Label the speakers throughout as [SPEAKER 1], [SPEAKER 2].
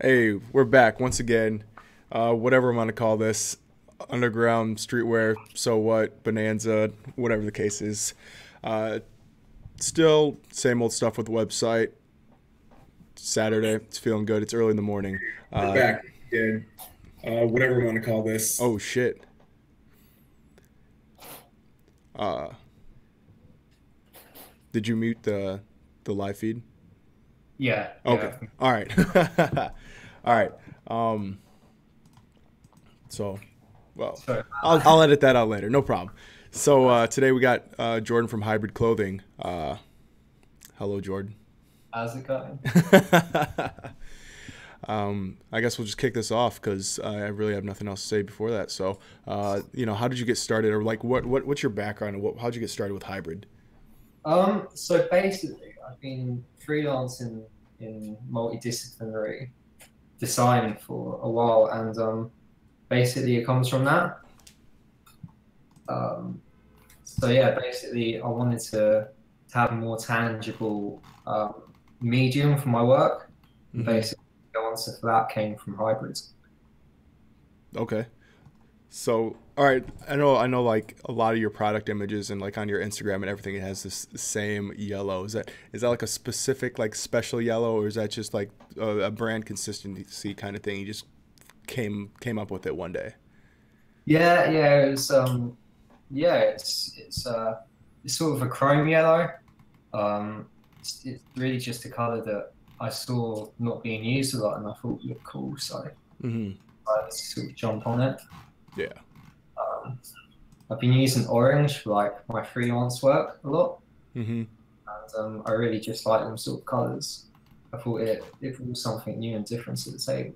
[SPEAKER 1] Hey, we're back once again. Whatever I'm gonna call this, underground streetwear. So what? Bonanza, whatever the case is. Uh, Still same old stuff with the website. Saturday, it's feeling good. It's early in the morning.
[SPEAKER 2] We're
[SPEAKER 1] Uh,
[SPEAKER 2] back again. Whatever we want to call this.
[SPEAKER 1] oh shit. Uh, did you mute the live feed?
[SPEAKER 3] Yeah,
[SPEAKER 1] Okay.
[SPEAKER 3] yeah.
[SPEAKER 1] All right. All right. Um. So, well,
[SPEAKER 3] So,
[SPEAKER 1] I'll edit that out later. No problem. So today we got Jordan from Hybrid Clothing. Hello, Jordan.
[SPEAKER 3] how's it going?
[SPEAKER 1] I guess we'll just kick this off because I really have nothing else to say before that. So, how did you get started, or like what's your background, and how'd you get started with Hybrid?
[SPEAKER 3] So basically, I've been freelancing in multidisciplinary design for a while, and basically it comes from that. Um, so yeah, basically I wanted to have a more tangible medium for my work, and
[SPEAKER 1] Hmm.
[SPEAKER 3] basically the answer for that came from hybrids.
[SPEAKER 1] Okay. So, all right, I know, like a lot of your product images and like on your Instagram and everything, it has this same yellow. Is that like a specific like special yellow, or is that just like a brand consistency kind of thing? You just came up with it one day.
[SPEAKER 3] Yeah, yeah, yeah, it's sort of a chrome yellow. It's really just a color that I saw not being used a lot, and I thought looked cool, so
[SPEAKER 1] Hmm.
[SPEAKER 3] I decided to sort of jump on it.
[SPEAKER 1] Yeah.
[SPEAKER 3] Um, I've been using orange for like my freelance work a lot,
[SPEAKER 1] Hmm.
[SPEAKER 3] and I really just like them sort of colors. I thought it brought something new and different to the table.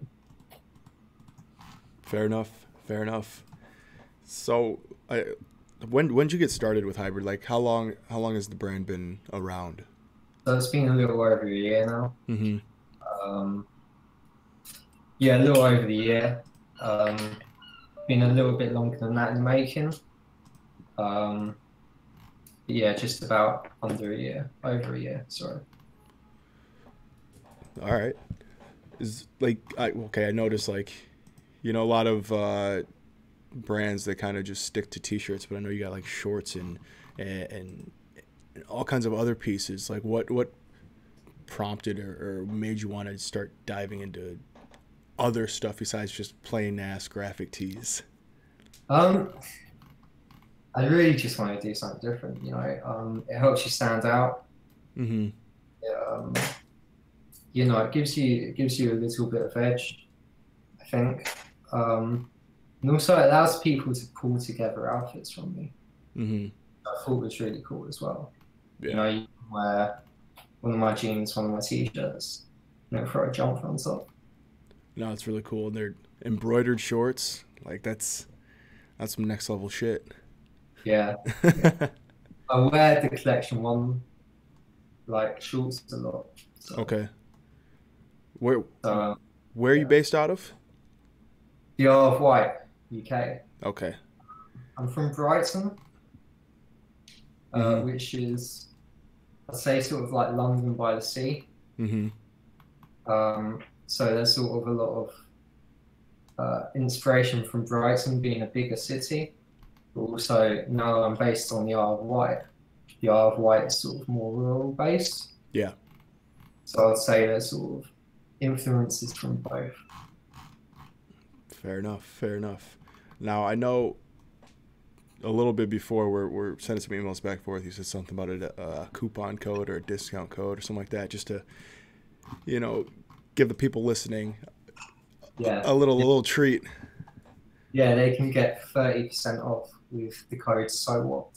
[SPEAKER 1] Fair enough. Fair enough. So, when did you get started with hybrid? Like, how long has the brand been around?
[SPEAKER 3] So it's been a little over a year now.
[SPEAKER 1] Hmm.
[SPEAKER 3] Um, yeah, a little over the year. Um, been a little bit longer than that in the making. Um, yeah, just about under a year, over a year. Sorry.
[SPEAKER 1] All right. Is like okay? I noticed like a lot of brands that kind of just stick to t-shirts, but I know you got like shorts and all kinds of other pieces. Like what prompted or made you want to start diving into other stuff besides just plain ass graphic tees?
[SPEAKER 3] Um, I really just want to do something different. It helps you stand out.
[SPEAKER 1] Mm-hmm.
[SPEAKER 3] Um, it gives you a little bit of edge, I think. And also it allows people to pull together outfits from me.
[SPEAKER 1] Mm-hmm.
[SPEAKER 3] I thought was really cool as well.
[SPEAKER 1] Yeah.
[SPEAKER 3] You can wear one of my jeans, one of my t-shirts, throw a jumper on top.
[SPEAKER 1] No, it's really cool. And they're embroidered shorts. Like that's some next level shit.
[SPEAKER 3] Yeah, yeah. I wear the collection one like shorts a lot. So,
[SPEAKER 1] Okay. Where
[SPEAKER 3] so
[SPEAKER 1] where are you
[SPEAKER 3] yeah.
[SPEAKER 1] based out of?
[SPEAKER 3] The Isle of Wight, UK.
[SPEAKER 1] Okay.
[SPEAKER 3] I'm from Brighton,
[SPEAKER 1] Mm-hmm.
[SPEAKER 3] which is, I'd say, sort of like London by the sea.
[SPEAKER 1] Mm-hmm.
[SPEAKER 3] So there's sort of a lot of inspiration from Brighton being a bigger city. But also, now I'm based on the Isle of Wight. The Isle of Wight is sort of more rural based.
[SPEAKER 1] Yeah.
[SPEAKER 3] So I'd say there's sort of influences from both.
[SPEAKER 1] Fair enough. Fair enough. Now I know a little bit before we're sending some emails back and forth. You said something about a coupon code or a discount code or something like that, just to you know give the people listening
[SPEAKER 3] Yeah.
[SPEAKER 1] a little treat.
[SPEAKER 3] Yeah, they can get 30% off with the code so what.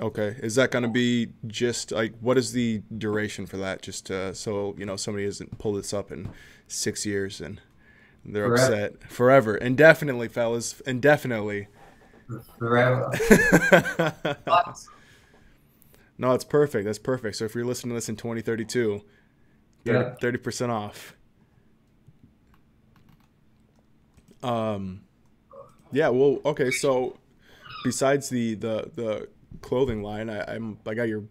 [SPEAKER 1] Okay, is that going to be just like what is the duration for that? Just so somebody hasn't pulled this up in 6 years and they're
[SPEAKER 3] Forever.
[SPEAKER 1] upset forever, indefinitely, fellas, indefinitely.
[SPEAKER 3] Forever.
[SPEAKER 1] No, it's perfect. That's perfect. So if you're listening to this in 2032,
[SPEAKER 3] Yeah.
[SPEAKER 1] 30% off. Um, yeah. Well, okay. So besides the clothing line, I got your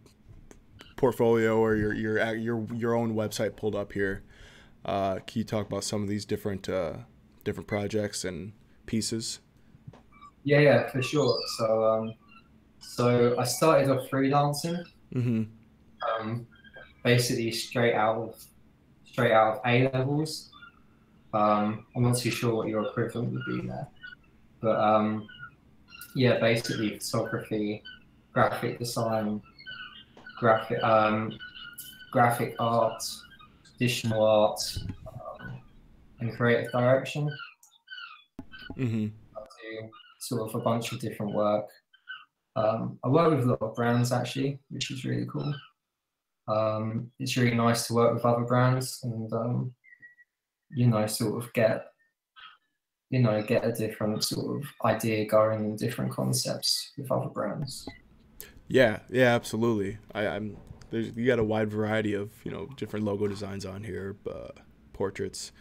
[SPEAKER 1] portfolio or your own website pulled up here. Can you talk about some of these different different projects and pieces?
[SPEAKER 3] Yeah, for sure. So I started off freelancing,
[SPEAKER 1] Mm-hmm.
[SPEAKER 3] um, basically straight out of A levels. I'm not too sure what your equivalent would be there, but yeah, basically photography, graphic design, graphic graphic art, traditional art, and creative direction.
[SPEAKER 1] Mm-hmm.
[SPEAKER 3] I do sort of a bunch of different work. I work with a lot of brands actually, which is really cool. It's really nice to work with other brands and sort of get a different sort of idea going and different concepts with other brands.
[SPEAKER 1] Yeah, yeah, absolutely. You got a wide variety of different logo designs on here, portraits.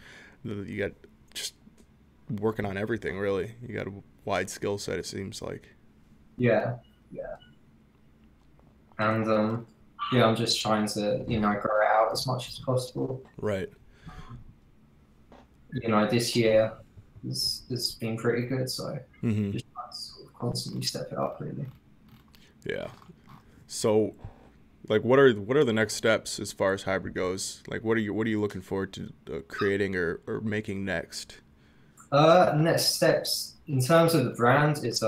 [SPEAKER 1] You got just working on everything really. You got a wide skill set. It seems like.
[SPEAKER 3] Yeah, yeah, and yeah, I'm just trying to grow it out as much as possible.
[SPEAKER 1] Right.
[SPEAKER 3] This year has been pretty good, so
[SPEAKER 1] Mm-hmm.
[SPEAKER 3] just trying to sort of constantly step it up, really.
[SPEAKER 1] Yeah. So, like, what are the next steps as far as hybrid goes? Like, what are you looking forward to creating or making next?
[SPEAKER 3] Next steps in terms of the brand is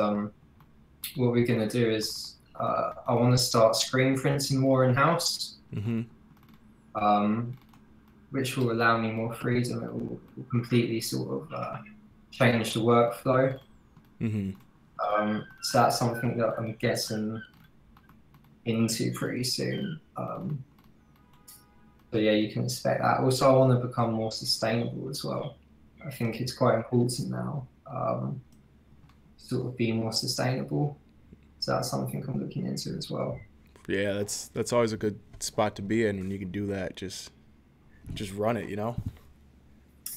[SPEAKER 3] what we're gonna do is I want to start screen printing more in house,
[SPEAKER 1] Mm-hmm.
[SPEAKER 3] which will allow me more freedom. It will completely sort of change the workflow.
[SPEAKER 1] Mm-hmm.
[SPEAKER 3] So that's something that I'm getting into pretty soon. But yeah, you can expect that. Also, I want to become more sustainable as well. I think it's quite important now, sort of being more sustainable. So that's something I'm looking into as well.
[SPEAKER 1] Yeah, that's always a good spot to be in when you can do that. Just run it,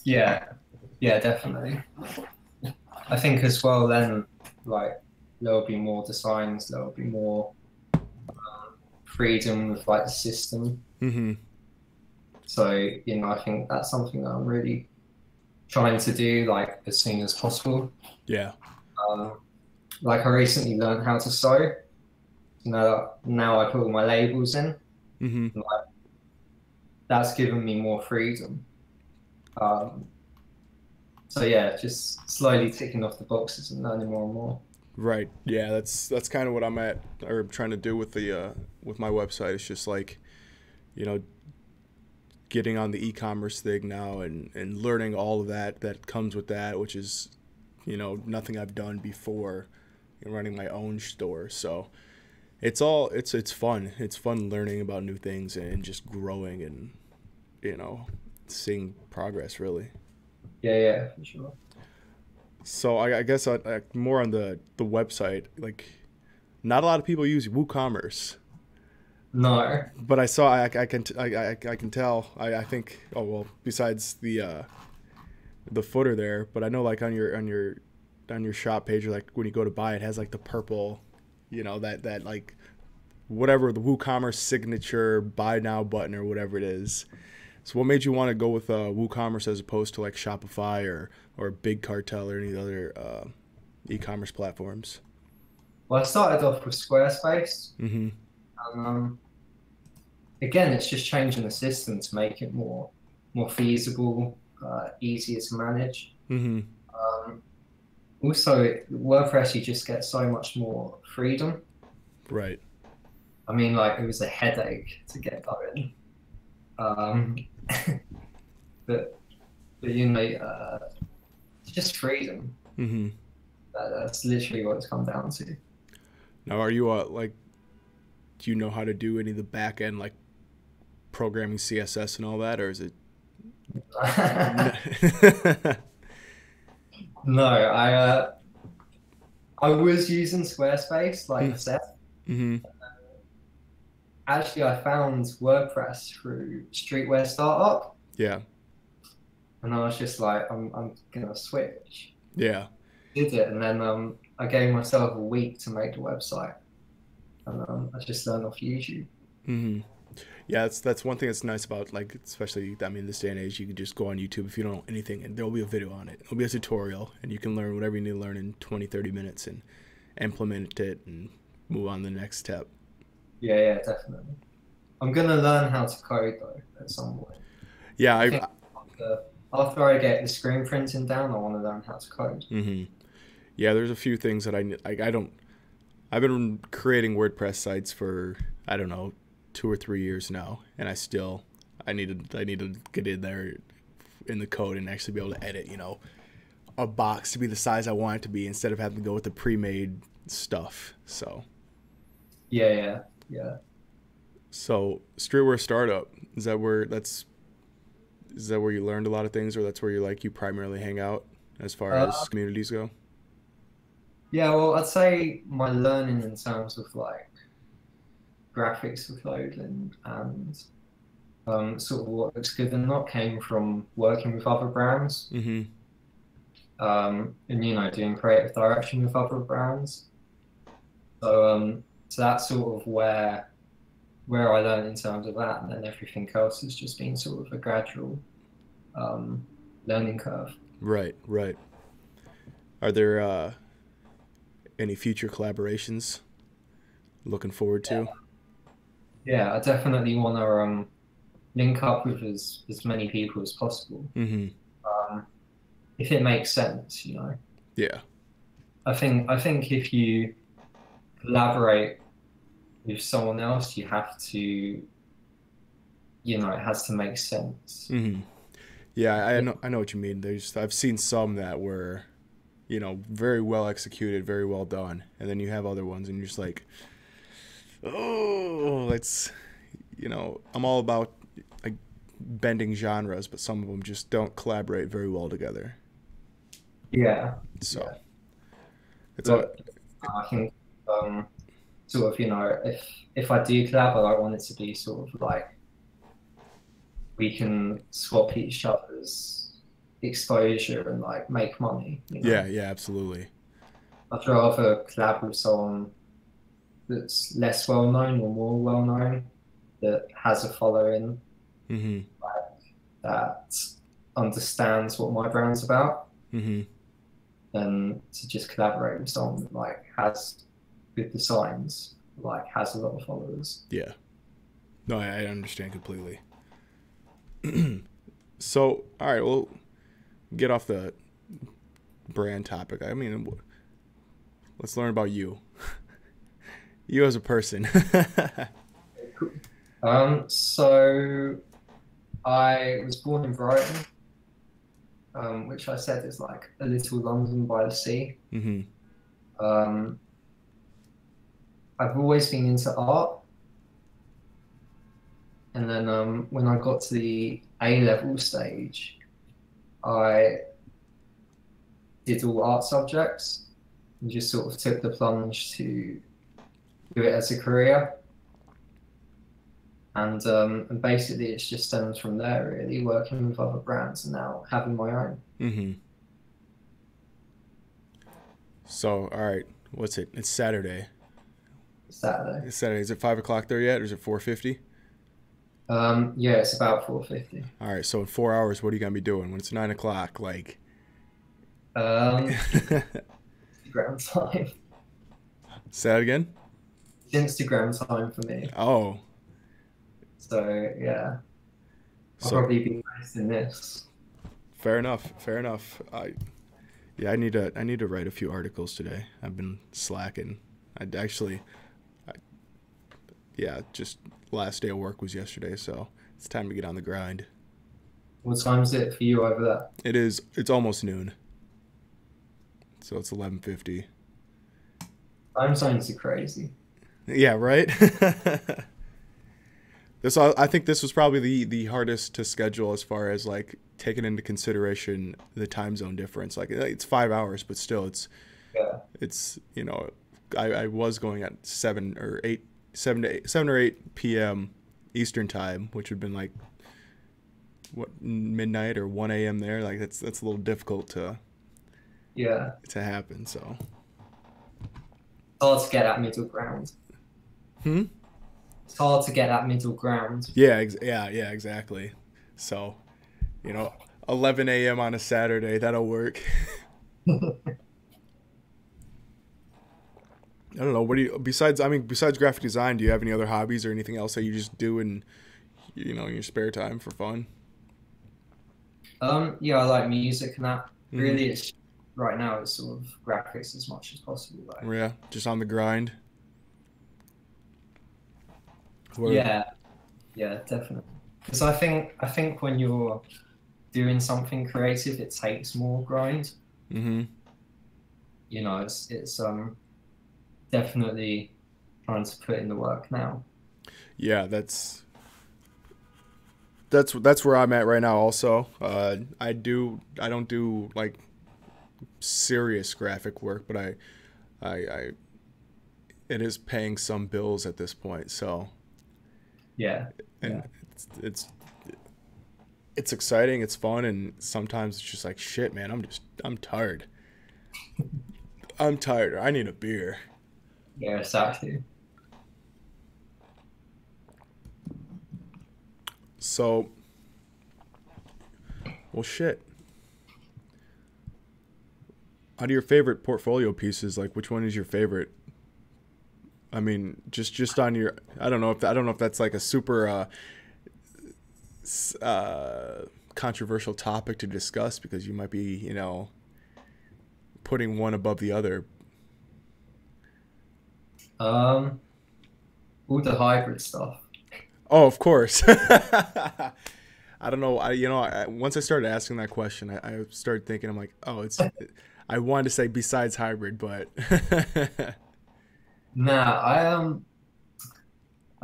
[SPEAKER 3] Yeah, yeah, definitely. I think as well then, like, there'll be more designs, there'll be more freedom with like the system.
[SPEAKER 1] Mm-hmm.
[SPEAKER 3] So, I think that's something that I'm really trying to do like as soon as possible.
[SPEAKER 1] Yeah.
[SPEAKER 3] Like I recently learned how to sew. Now I put all my labels in.
[SPEAKER 1] Mm-hmm.
[SPEAKER 3] Like, that's given me more freedom. Um, so yeah, just slowly ticking off the boxes and learning more and more.
[SPEAKER 1] Right. Yeah, that's kind of what I'm at or trying to do with the with my website. It's just like, you know, getting on the e-commerce thing now and learning all of that comes with that, which is, nothing I've done before, running my own store. So it's fun. It's fun learning about new things and just growing and, seeing progress really.
[SPEAKER 3] Yeah, for sure.
[SPEAKER 1] So I guess more on the website, like not a lot of people use WooCommerce.
[SPEAKER 3] No.
[SPEAKER 1] But I saw I can I can tell I think oh well besides the footer there, but I know like on your shop page, or like when you go to buy it, has like the purple, that like whatever the WooCommerce signature buy now button or whatever it is. So what made you want to go with WooCommerce as opposed to like Shopify or Big Cartel or any other e-commerce platforms?
[SPEAKER 3] Well, I started off with Squarespace.
[SPEAKER 1] Mm-hmm.
[SPEAKER 3] Again, it's just changing the system to make it more feasible, easier to manage.
[SPEAKER 1] Mm-hmm.
[SPEAKER 3] Also, WordPress, you just get so much more freedom.
[SPEAKER 1] Right.
[SPEAKER 3] I mean, like it was a headache to get going, but it's just freedom.
[SPEAKER 1] Mm-hmm.
[SPEAKER 3] That's literally what it's come down to.
[SPEAKER 1] Now, are you like, do you know how to do any of the back end like programming CSS and all that, or is it?
[SPEAKER 3] No, I was using Squarespace, like I said.
[SPEAKER 1] Mm-hmm.
[SPEAKER 3] Actually, I found WordPress through Streetwear Startup.
[SPEAKER 1] Yeah.
[SPEAKER 3] And I was just like, I'm gonna switch.
[SPEAKER 1] Yeah.
[SPEAKER 3] Did it, and then I gave myself a week to make the website, and I just learned off YouTube.
[SPEAKER 1] Mm-hmm. Yeah, that's one thing that's nice about, like, especially, I mean, this day and age, you can just go on YouTube if you don't know anything, and there'll be a video on it. It'll be a tutorial, and you can learn whatever you need to learn in 20, 30 minutes and implement it and move on to the next step.
[SPEAKER 3] Yeah, yeah, definitely. I'm gonna learn how to code though at some point.
[SPEAKER 1] Yeah,
[SPEAKER 3] I think after I get the screen printing down, I want to learn how to code.
[SPEAKER 1] yeah, there's a few things that I don't. I've been creating WordPress sites for, I don't know, 2 or 3 years now, and I need to get in there in the code and actually be able to edit, a box to be the size I want it to be instead of having to go with the pre-made stuff. So
[SPEAKER 3] Yeah, yeah, yeah.
[SPEAKER 1] so Streetwear Startup, is that where you learned a lot of things, or that's where you primarily hang out as far as communities go?
[SPEAKER 3] Yeah, well, I'd say my learning in terms of like graphics for clothing and sort of what looks good and not came from working with other brands, and doing creative direction with other brands. So that's sort of where I learned in terms of that, and then everything else has just been sort of a gradual learning curve.
[SPEAKER 1] Right, right. Are there any future collaborations looking forward to?
[SPEAKER 3] Yeah, I definitely want to link up with as many people as possible. If it makes sense,
[SPEAKER 1] Yeah.
[SPEAKER 3] I think if you collaborate with someone else, you have to, it has to make sense.
[SPEAKER 1] Yeah, I know what you mean. I've seen some that were, very well executed, very well done, and then you have other ones, and you're just like, oh, I'm all about like bending genres, but some of them just don't collaborate very well together.
[SPEAKER 3] Yeah.
[SPEAKER 1] So
[SPEAKER 3] yeah.
[SPEAKER 1] it's
[SPEAKER 3] I think sort of, if I do collab, I want it to be sort of like we can swap each other's exposure and like make money.
[SPEAKER 1] Yeah, absolutely.
[SPEAKER 3] I'd rather collab with someone that's less well known or more well known, that has a following, that understands what my brand's about, than to just collaborate with someone that like has good designs, like has a lot of followers.
[SPEAKER 1] Yeah. No, I understand completely. So, all right, well, get off the brand topic. I mean, let's learn about you. You as a person.
[SPEAKER 3] So I was born in Brighton, which I said is like a little London by the sea. I've always been into art. And then when I got to the A-level stage, I did all art subjects and just sort of took the plunge to do it as a career. And basically it's just stems from there, really, working with other brands and now having my own.
[SPEAKER 1] So, all right, what's it? It's Saturday.
[SPEAKER 3] Saturday.
[SPEAKER 1] It's Saturday. Is it 5 o'clock there yet, or is it 4:50?
[SPEAKER 3] Yeah, it's about 4:50.
[SPEAKER 1] All right, so in 4 hours, what are you gonna be doing when it's 9 o'clock? Like,
[SPEAKER 3] Instagram time.
[SPEAKER 1] Say that again.
[SPEAKER 3] Instagram time for me.
[SPEAKER 1] Oh.
[SPEAKER 3] So yeah, I'll probably be posting this.
[SPEAKER 1] Fair enough. Fair enough. I need to write a few articles today. I've been slacking. Just last day of work was yesterday, so it's time to get on the grind.
[SPEAKER 3] What time is it for you over there?
[SPEAKER 1] It's almost noon. So it's 11:50.
[SPEAKER 3] Time zones are crazy.
[SPEAKER 1] Yeah, right? I think this was probably the hardest to schedule as far as like taking into consideration the time zone difference. Like it's 5 hours, but still it's I was going at 7 or 8 p.m. Eastern time, which would have been like midnight or 1 a.m. there. Like that's a little difficult to happen. So
[SPEAKER 3] hard to get that middle ground.
[SPEAKER 1] It's
[SPEAKER 3] it's hard to get that middle ground.
[SPEAKER 1] Yeah, yeah, exactly. So, you know, 11 a.m. on a Saturday, that'll work. I don't know. What do you besides? I mean, besides graphic design, do you have any other hobbies or anything else that you just do in, in your spare time for fun?
[SPEAKER 3] Yeah, I like music and that.
[SPEAKER 1] Hmm.
[SPEAKER 3] Really, it's right now it's sort of graphics as much as possible. Like,
[SPEAKER 1] Yeah, just on the grind. Word.
[SPEAKER 3] yeah, yeah, definitely. Because I think when you're doing something creative, it takes more grind.
[SPEAKER 1] Hmm.
[SPEAKER 3] It's definitely trying to put in the work now.
[SPEAKER 1] Yeah, that's where I'm at right now. Also, I don't do like serious graphic work, but I it is paying some bills at this point. So,
[SPEAKER 3] Yeah,
[SPEAKER 1] and
[SPEAKER 3] yeah.
[SPEAKER 1] it's it's exciting, it's fun, and sometimes it's just like shit, man. I'm tired. I'm tired. I need a beer.
[SPEAKER 3] Yeah, exactly.
[SPEAKER 1] So, well, shit. Out of your favorite portfolio pieces, like which one is your favorite? I mean, just on your, I don't know if that's like a super controversial topic to discuss because you might be, putting one above the other.
[SPEAKER 3] Um, all the hybrid stuff.
[SPEAKER 1] Oh, of course. I don't know. Once I started asking that question, I started thinking, I'm like, oh, I wanted to say besides hybrid, but
[SPEAKER 3] Nah, I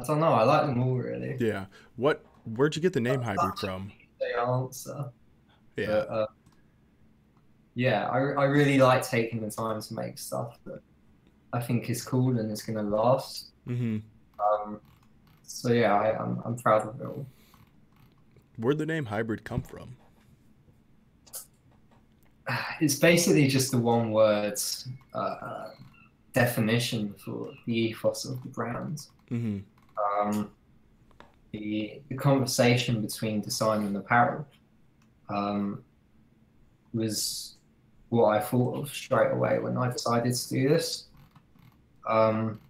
[SPEAKER 3] don't know. I like them all really.
[SPEAKER 1] yeah. Where'd you get the name hybrid from?
[SPEAKER 3] The answer,
[SPEAKER 1] Yeah.
[SPEAKER 3] but yeah, I really like taking the time to make stuff that I think is cool and is gonna last.
[SPEAKER 1] Mm-hmm.
[SPEAKER 3] Um, so yeah, I'm proud of it all.
[SPEAKER 1] Where'd the name hybrid come from?
[SPEAKER 3] It's basically just the one word uh, definition for the ethos of the brand.
[SPEAKER 1] Mm-hmm.
[SPEAKER 3] Um, the conversation between design and apparel um, was what I thought of straight away when I decided to do this. Um,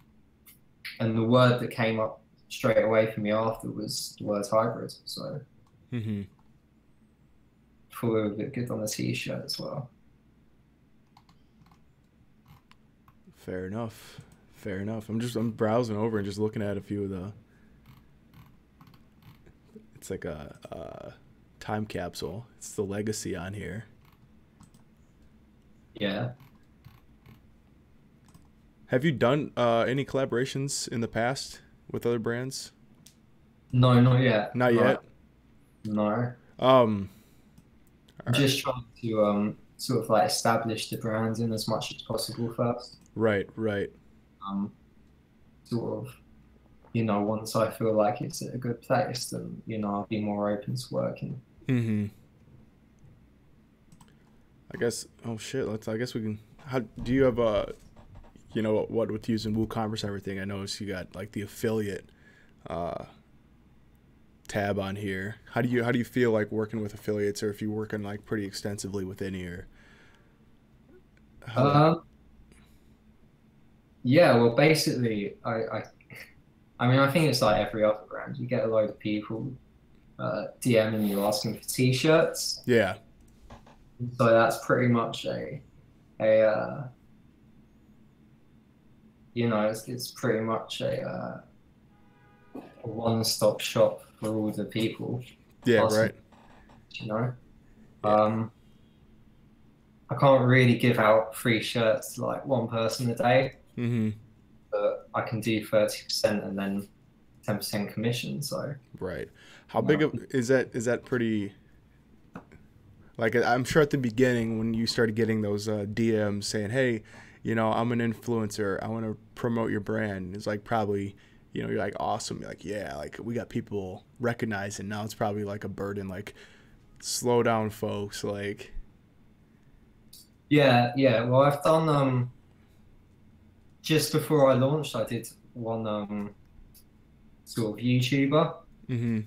[SPEAKER 3] and the word that came up straight away for me after was the word hybrid. So
[SPEAKER 1] Mm-hmm.
[SPEAKER 3] I thought it would look good on a t-shirt as well.
[SPEAKER 1] Fair enough. Fair enough. I'm browsing over and just looking at a few of the. It's like a time capsule. It's the legacy on here.
[SPEAKER 3] Yeah.
[SPEAKER 1] Have you done any collaborations in the past with other brands?
[SPEAKER 3] No, not yet.
[SPEAKER 1] Not
[SPEAKER 3] No,
[SPEAKER 1] yet.
[SPEAKER 3] no.
[SPEAKER 1] Um.
[SPEAKER 3] I'm
[SPEAKER 1] All right.
[SPEAKER 3] just trying to sort of like establish the brand in as much as possible first.
[SPEAKER 1] Right. Right.
[SPEAKER 3] Um, sort of, once I feel like it's at a good place, then I'll be more open to working.
[SPEAKER 1] Mm-hmm. I guess. Oh shit. I guess we can. How do you have a? What with using WooCommerce and everything? I noticed you got like the affiliate uh, tab on here. How do you feel like working with affiliates, or if you're working like pretty extensively with any, or how that?
[SPEAKER 3] Um, yeah, well, basically, I mean, I think it's like every other brand. You get a load of people DMing you asking for t-shirts,
[SPEAKER 1] Yeah.
[SPEAKER 3] so that's pretty much a it's pretty much a one-stop shop for all the people
[SPEAKER 1] Yeah.
[SPEAKER 3] asking,
[SPEAKER 1] Right.
[SPEAKER 3] you know.
[SPEAKER 1] Yeah.
[SPEAKER 3] Um, I can't really give out free shirts to like one person a day,
[SPEAKER 1] Mm-hmm.
[SPEAKER 3] but I can do 30% and then 10% commission. So,
[SPEAKER 1] Right. How
[SPEAKER 3] you
[SPEAKER 1] big
[SPEAKER 3] know,
[SPEAKER 1] of is that pretty? Like I'm sure at the beginning when you started getting those DMs saying, "Hey, I'm an influencer. I want to promote your brand." It's like probably, you're like awesome. You're like, yeah, like we got people recognizing. Now it's probably like a burden. Like, slow down, folks. Like,
[SPEAKER 3] yeah, yeah. Well, I've done just before I launched, I did one sort of YouTuber,
[SPEAKER 1] Mm-hmm.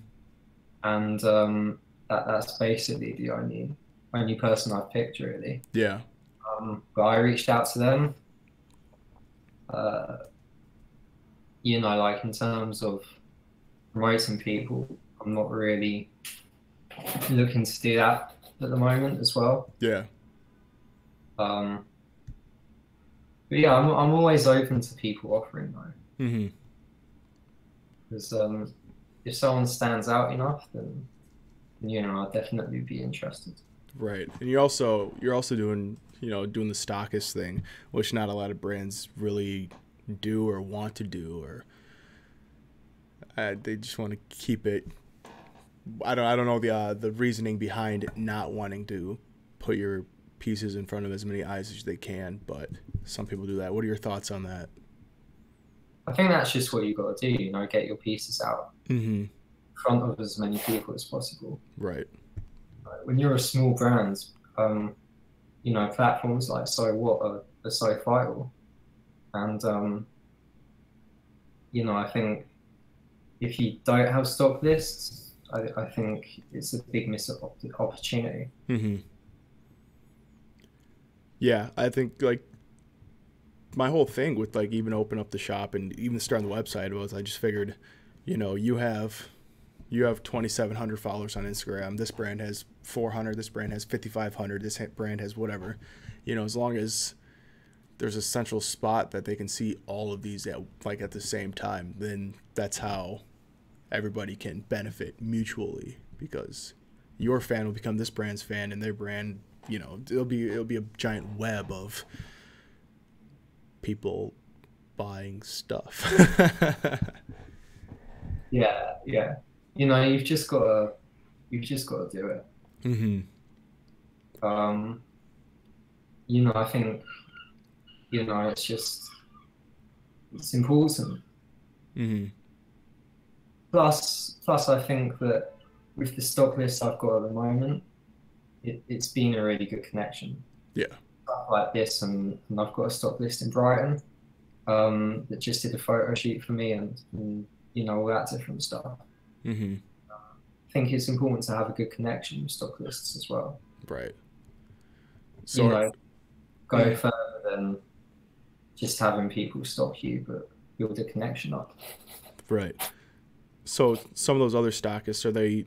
[SPEAKER 3] and that's basically the only person I've picked really.
[SPEAKER 1] Yeah.
[SPEAKER 3] But I reached out to them, uh, like in terms of promoting people, I'm not really looking to do that at the moment as well.
[SPEAKER 1] Yeah.
[SPEAKER 3] But yeah, I'm always open to people offering though,
[SPEAKER 1] Mm-hmm.
[SPEAKER 3] because if someone stands out enough, then I'll definitely be interested.
[SPEAKER 1] Right. And you're also doing doing the stockist thing, which not a lot of brands really do or want to do, or they just want to keep it. I don't know the reasoning behind not wanting to put your pieces in front of as many eyes as they can, but some people do that. What are your thoughts on that?
[SPEAKER 3] I think that's just what you got to do, get your pieces out
[SPEAKER 1] Mm-hmm.
[SPEAKER 3] in front of as many people as possible.
[SPEAKER 1] Right.
[SPEAKER 3] When you're a small brand, platforms like So What are so vital. And, I think if you don't have stock lists, I think it's a big missed opportunity.
[SPEAKER 1] Mm-hmm. Yeah, I think like my whole thing with like even open up the shop and even starting the website was I just figured, you have 2,700 followers on Instagram. This brand has 400. This brand has 5,500. This brand has whatever. As long as there's a central spot that they can see all of these at the same time, then that's how everybody can benefit mutually, because your fan will become this brand's fan, and their brand, it'll be a giant web of people buying stuff.
[SPEAKER 3] Yeah, yeah. You've just got to do it.
[SPEAKER 1] Mm-hmm.
[SPEAKER 3] I think, it's important.
[SPEAKER 1] Mm-hmm.
[SPEAKER 3] Plus, I think that with the stock list I've got at the moment, it's been a really good connection.
[SPEAKER 1] Yeah.
[SPEAKER 3] Stuff like this, and I've got a stock list in Brighton that just did a photo shoot for me, and all that different stuff.
[SPEAKER 1] Mm-hmm.
[SPEAKER 3] I think it's important to have a good connection with stock lists as well.
[SPEAKER 1] Right. So
[SPEAKER 3] Go further than just having people stock you, but build a connection up.
[SPEAKER 1] Right. So some of those other stockists, are they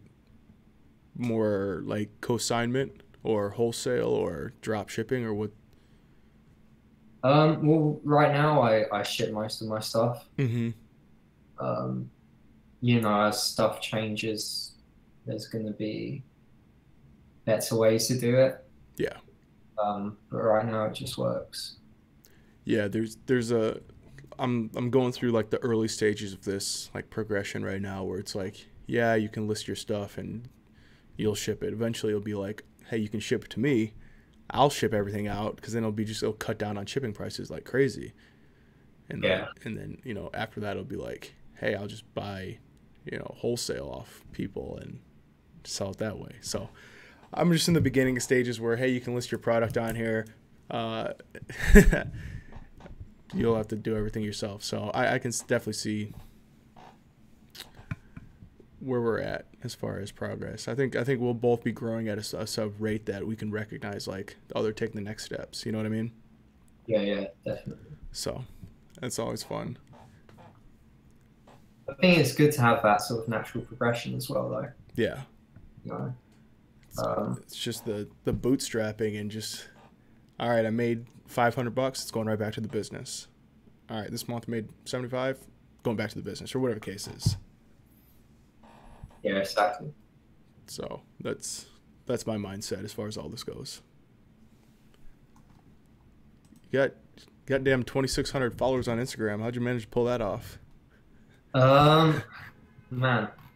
[SPEAKER 1] more like consignment or wholesale or drop shipping or what?
[SPEAKER 3] Well, right now I ship most of my stuff.
[SPEAKER 1] Mm-hmm.
[SPEAKER 3] As stuff changes, there's going to be better ways to do it.
[SPEAKER 1] Yeah.
[SPEAKER 3] But right now it just works.
[SPEAKER 1] Yeah, I'm going through like the early stages of this like progression right now, where it's like, yeah, you can list your stuff and you'll ship it. Eventually it'll be like, hey, you can ship it to me. I'll ship everything out, because then it'll cut down on shipping prices like crazy. And then after that it'll be like, hey, I'll just buy, wholesale off people and sell it that way. So I'm just in the beginning stages where, hey, you can list your product on here. You'll have to do everything yourself. So I can definitely see where we're at as far as progress. I think we'll both be growing at a rate that we can recognize like the other taking the next steps. You know what I mean?
[SPEAKER 3] Yeah, definitely.
[SPEAKER 1] So that's always fun.
[SPEAKER 3] I think it's good to have that sort of natural progression as well, though.
[SPEAKER 1] Yeah. It's just the bootstrapping and just, all right, I made $500. It's going right back to the business. All right, this month I made 75, going back to the business, or whatever the case is.
[SPEAKER 3] Yeah, exactly.
[SPEAKER 1] So that's my mindset as far as all this goes. You got goddamn 2,600 followers on Instagram. How'd you manage to pull that off?
[SPEAKER 3] Man,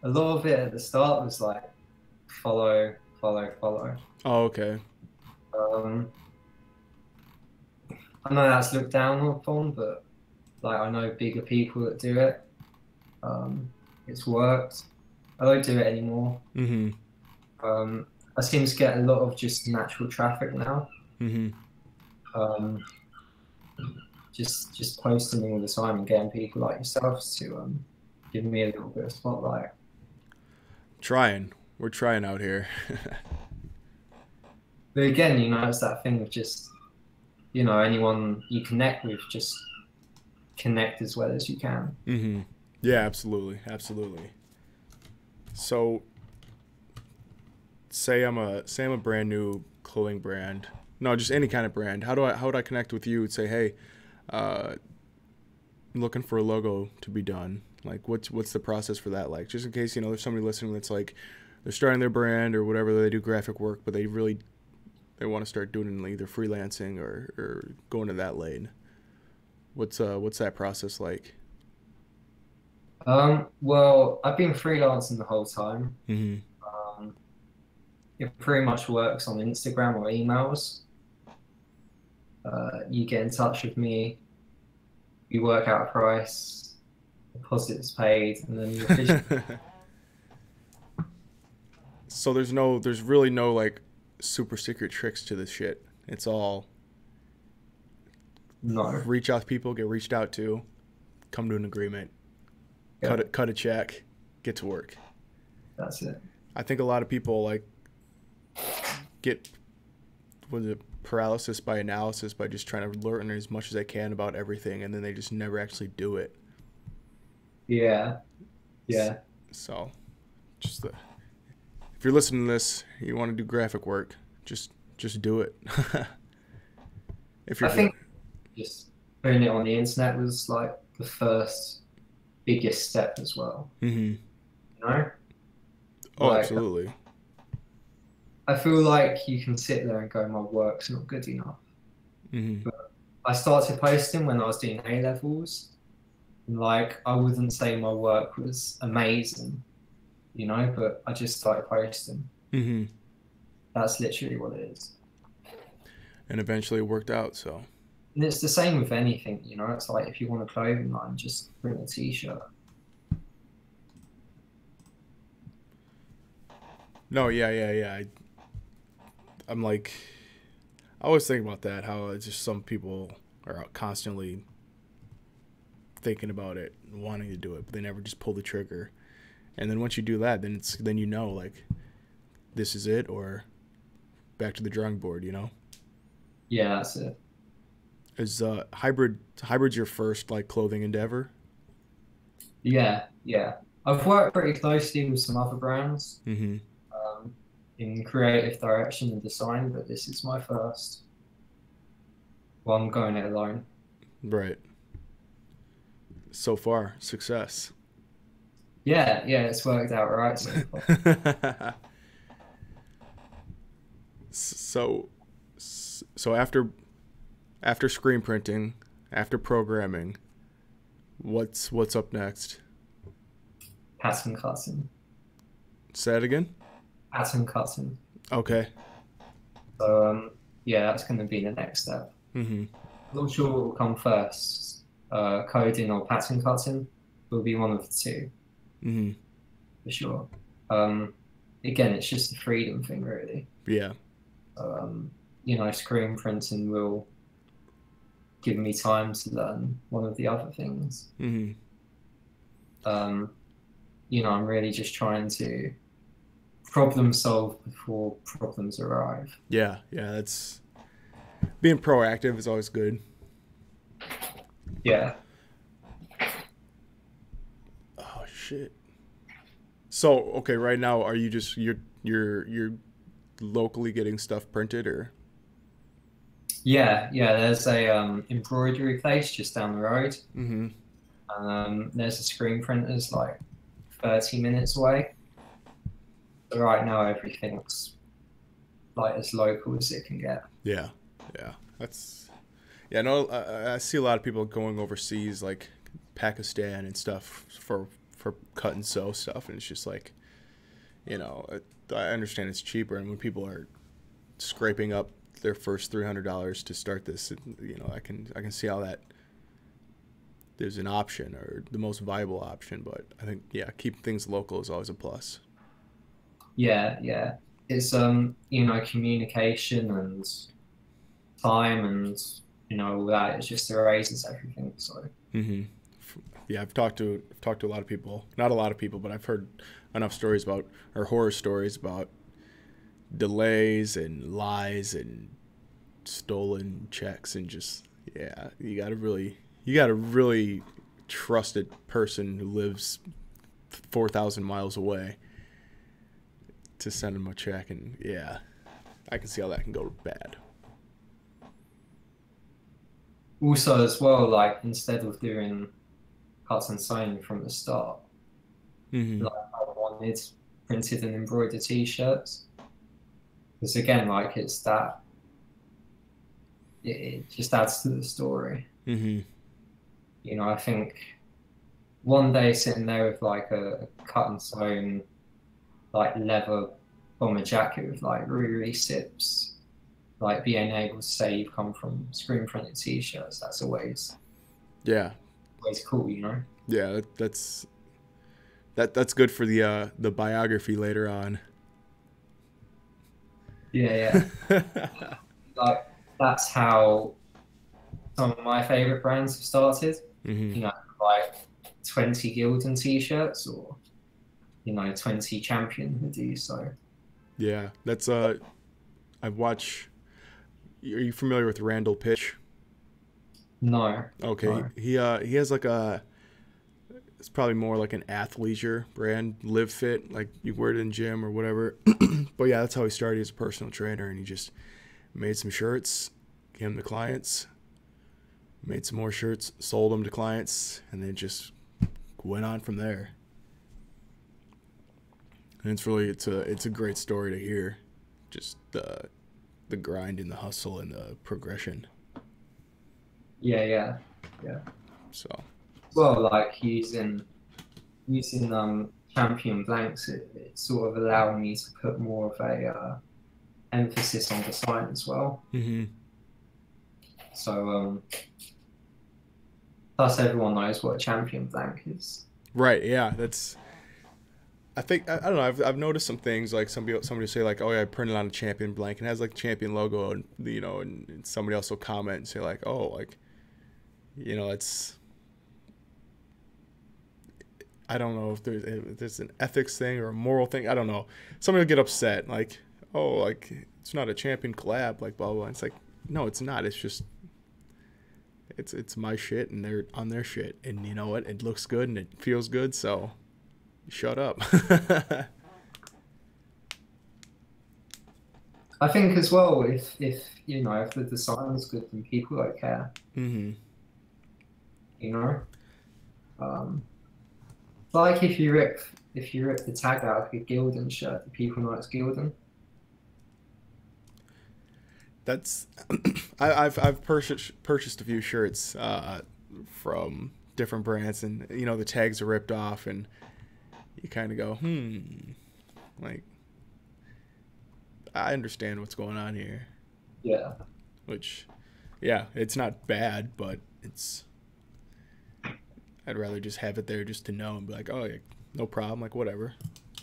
[SPEAKER 3] a lot of it at the start was like follow.
[SPEAKER 1] Oh, okay.
[SPEAKER 3] I know that's looked down upon, but like I know bigger people that do it. It's worked. I don't do it anymore.
[SPEAKER 1] Mm-hmm.
[SPEAKER 3] I seem to get a lot of just natural traffic now.
[SPEAKER 1] Mm-hmm.
[SPEAKER 3] Just posting all the time and getting people like yourselves to give me a little bit of spotlight.
[SPEAKER 1] We're trying out here.
[SPEAKER 3] But again, you know, it's that thing of just, you know, anyone you connect with, just connect as well as you can.
[SPEAKER 1] Mm-hmm. Yeah, absolutely, absolutely. So, say I'm a brand new clothing brand. No, just any kind of brand. How would I connect with you and say, hey, I'm looking for a logo to be done. Like, what's the process for that like? Just in case, you know, there's somebody listening that's like, they're starting their brand or whatever, they do graphic work, but they want to start doing either freelancing or going to that lane. What's that process like?
[SPEAKER 3] Well, I've been freelancing the whole time.
[SPEAKER 1] Mm-hmm.
[SPEAKER 3] It pretty much works on Instagram or emails. You get in touch with me, you work out a price, deposits paid, and then you officially.
[SPEAKER 1] So there's really no like super secret tricks to this shit. It's all
[SPEAKER 3] No.
[SPEAKER 1] reach out to people, get reached out to, come to an agreement,
[SPEAKER 3] Yeah.
[SPEAKER 1] cut a check, get to work.
[SPEAKER 3] That's it.
[SPEAKER 1] I think a lot of people like get paralysis by analysis by just trying to learn as much as they can about everything, and then they just never actually do it.
[SPEAKER 3] Yeah. Yeah.
[SPEAKER 1] So, if you're listening to this, you want to do graphic work, just do it. If you're
[SPEAKER 3] I think just putting it on the internet was like the first biggest step as well.
[SPEAKER 1] Mm-hmm.
[SPEAKER 3] You know?
[SPEAKER 1] Oh,
[SPEAKER 3] Like,
[SPEAKER 1] absolutely.
[SPEAKER 3] I feel like you can sit there and go, my work's not good enough.
[SPEAKER 1] Mm-hmm.
[SPEAKER 3] But I started posting when I was doing A levels. And like, I wouldn't say my work was amazing, you know, but I just started posting.
[SPEAKER 1] Mm-hmm.
[SPEAKER 3] That's literally what it is.
[SPEAKER 1] And eventually it worked out. So.
[SPEAKER 3] And it's the same with anything, you know. It's like if you want a clothing line, just print a t-shirt.
[SPEAKER 1] No, yeah. I'm like, I always think about that. How it's just some people are constantly thinking about it, and wanting to do it, but they never just pull the trigger. And then once you do that, then you know like this is it, or back to the drawing board. You know.
[SPEAKER 3] Yeah, that's it.
[SPEAKER 1] Is hybrid's your first like clothing endeavor?
[SPEAKER 3] Yeah. I've worked pretty closely with some other brands
[SPEAKER 1] Mm-hmm.
[SPEAKER 3] in creative direction and design, but this is my first one going it alone.
[SPEAKER 1] Right. So far, success.
[SPEAKER 3] Yeah, it's worked out right so far.
[SPEAKER 1] So after screen printing, after programming, what's up next?
[SPEAKER 3] Pattern cutting.
[SPEAKER 1] Say it again.
[SPEAKER 3] Pattern cutting.
[SPEAKER 1] Okay.
[SPEAKER 3] So yeah, that's going to be the next step.
[SPEAKER 1] Mm-hmm.
[SPEAKER 3] Not sure what will come first. Coding or pattern cutting will be one of the two.
[SPEAKER 1] Mm-hmm.
[SPEAKER 3] For sure. Again, it's just a freedom thing, really.
[SPEAKER 1] Yeah.
[SPEAKER 3] You know, screen printing will give me time to learn one of the other things.
[SPEAKER 1] Mm-hmm.
[SPEAKER 3] You know, I'm really just trying to problem solve before problems arrive.
[SPEAKER 1] Yeah. That's being proactive is always good.
[SPEAKER 3] Yeah.
[SPEAKER 1] Oh shit. So okay, right now are you just you're locally getting stuff printed or?
[SPEAKER 3] Yeah. There's a embroidery place just down the road.
[SPEAKER 1] Mm-hmm.
[SPEAKER 3] There's a screen printers like 30 minutes away. So right now everything's like as local as it can get.
[SPEAKER 1] Yeah. No, I see a lot of people going overseas, like Pakistan and stuff, for cut and sew stuff, and it's just like, you know, I understand it's cheaper, and when people are scraping up their first $300 to start this, you know, I can see how that there's an option or the most viable option, but I think keep things local is always a plus.
[SPEAKER 3] Yeah. It's you know, communication and time and you know all that. It just erases everything. So
[SPEAKER 1] Mm-hmm. yeah, I've talked to a lot of people. Not a lot of people, but I've heard enough stories about, or horror stories about, delays and lies and stolen checks, and just, yeah, you got a really trusted person who lives 4,000 miles away to send him a check, and yeah, I can see how that can go bad.
[SPEAKER 3] Also, as well, like instead of doing cuts and sewing from the start,
[SPEAKER 1] Mm-hmm.
[SPEAKER 3] like I wanted printed and embroidered t-shirts. Because again, like it's that it just adds to the story.
[SPEAKER 1] Mm-hmm.
[SPEAKER 3] You know, I think one day sitting there with like a cut and sewn like leather bomber jacket with like Riri sips, like being able to say you've come from screen printed t-shirts, that's always
[SPEAKER 1] Yeah.
[SPEAKER 3] cool, you know?
[SPEAKER 1] Yeah, that's good for the biography later on.
[SPEAKER 3] Yeah, yeah. Like that's how some of my favorite brands have started.
[SPEAKER 1] Mm-hmm.
[SPEAKER 3] You know, like 20 Gildan t-shirts or 20 Champion hoodies. So
[SPEAKER 1] Yeah, that's I've watched. Are you familiar with Randall Pitch?
[SPEAKER 3] no,
[SPEAKER 1] Okay,
[SPEAKER 3] no.
[SPEAKER 1] he has like a. It's probably more like an athleisure brand, Live Fit, like you wear it in gym or whatever. But yeah, that's how he started as a personal trainer, and he just made some shirts, gave them to clients, made some more shirts, sold them to clients, and then just went on from there. And it's a great story to hear, just the grind and the hustle and the progression.
[SPEAKER 3] Yeah.
[SPEAKER 1] So
[SPEAKER 3] Well, like using Champion blanks, it sort of allowed me to put more of a emphasis on design as well.
[SPEAKER 1] mm-hmm.
[SPEAKER 3] So plus everyone knows what a Champion blank is.
[SPEAKER 1] Right, yeah, that's. I think I don't know. I've noticed some things like somebody say like, oh yeah, I printed on a Champion blank and it has like Champion logo, and and somebody else will comment and say like, oh, like, it's. I don't know if there's an ethics thing or a moral thing. I don't know. Somebody will get upset like, oh, like it's not a Champion collab, like blah blah. And it's like, no, it's not. It's just. It's my shit and they're on their shit, and you know what? It looks good and it feels good, so. Shut up.
[SPEAKER 3] I think as well, if the design is good, then people don't care.
[SPEAKER 1] Mm-hmm.
[SPEAKER 3] Like if you rip the tag out of a Gildan shirt, do people know it's Gildan?
[SPEAKER 1] That's I've purchased a few shirts from different brands, and the tags are ripped off, and you kind of go, like, I understand what's going on here.
[SPEAKER 3] Yeah.
[SPEAKER 1] Which, yeah, it's not bad, but I'd rather just have it there just to know and be like, oh, yeah, no problem, like, whatever.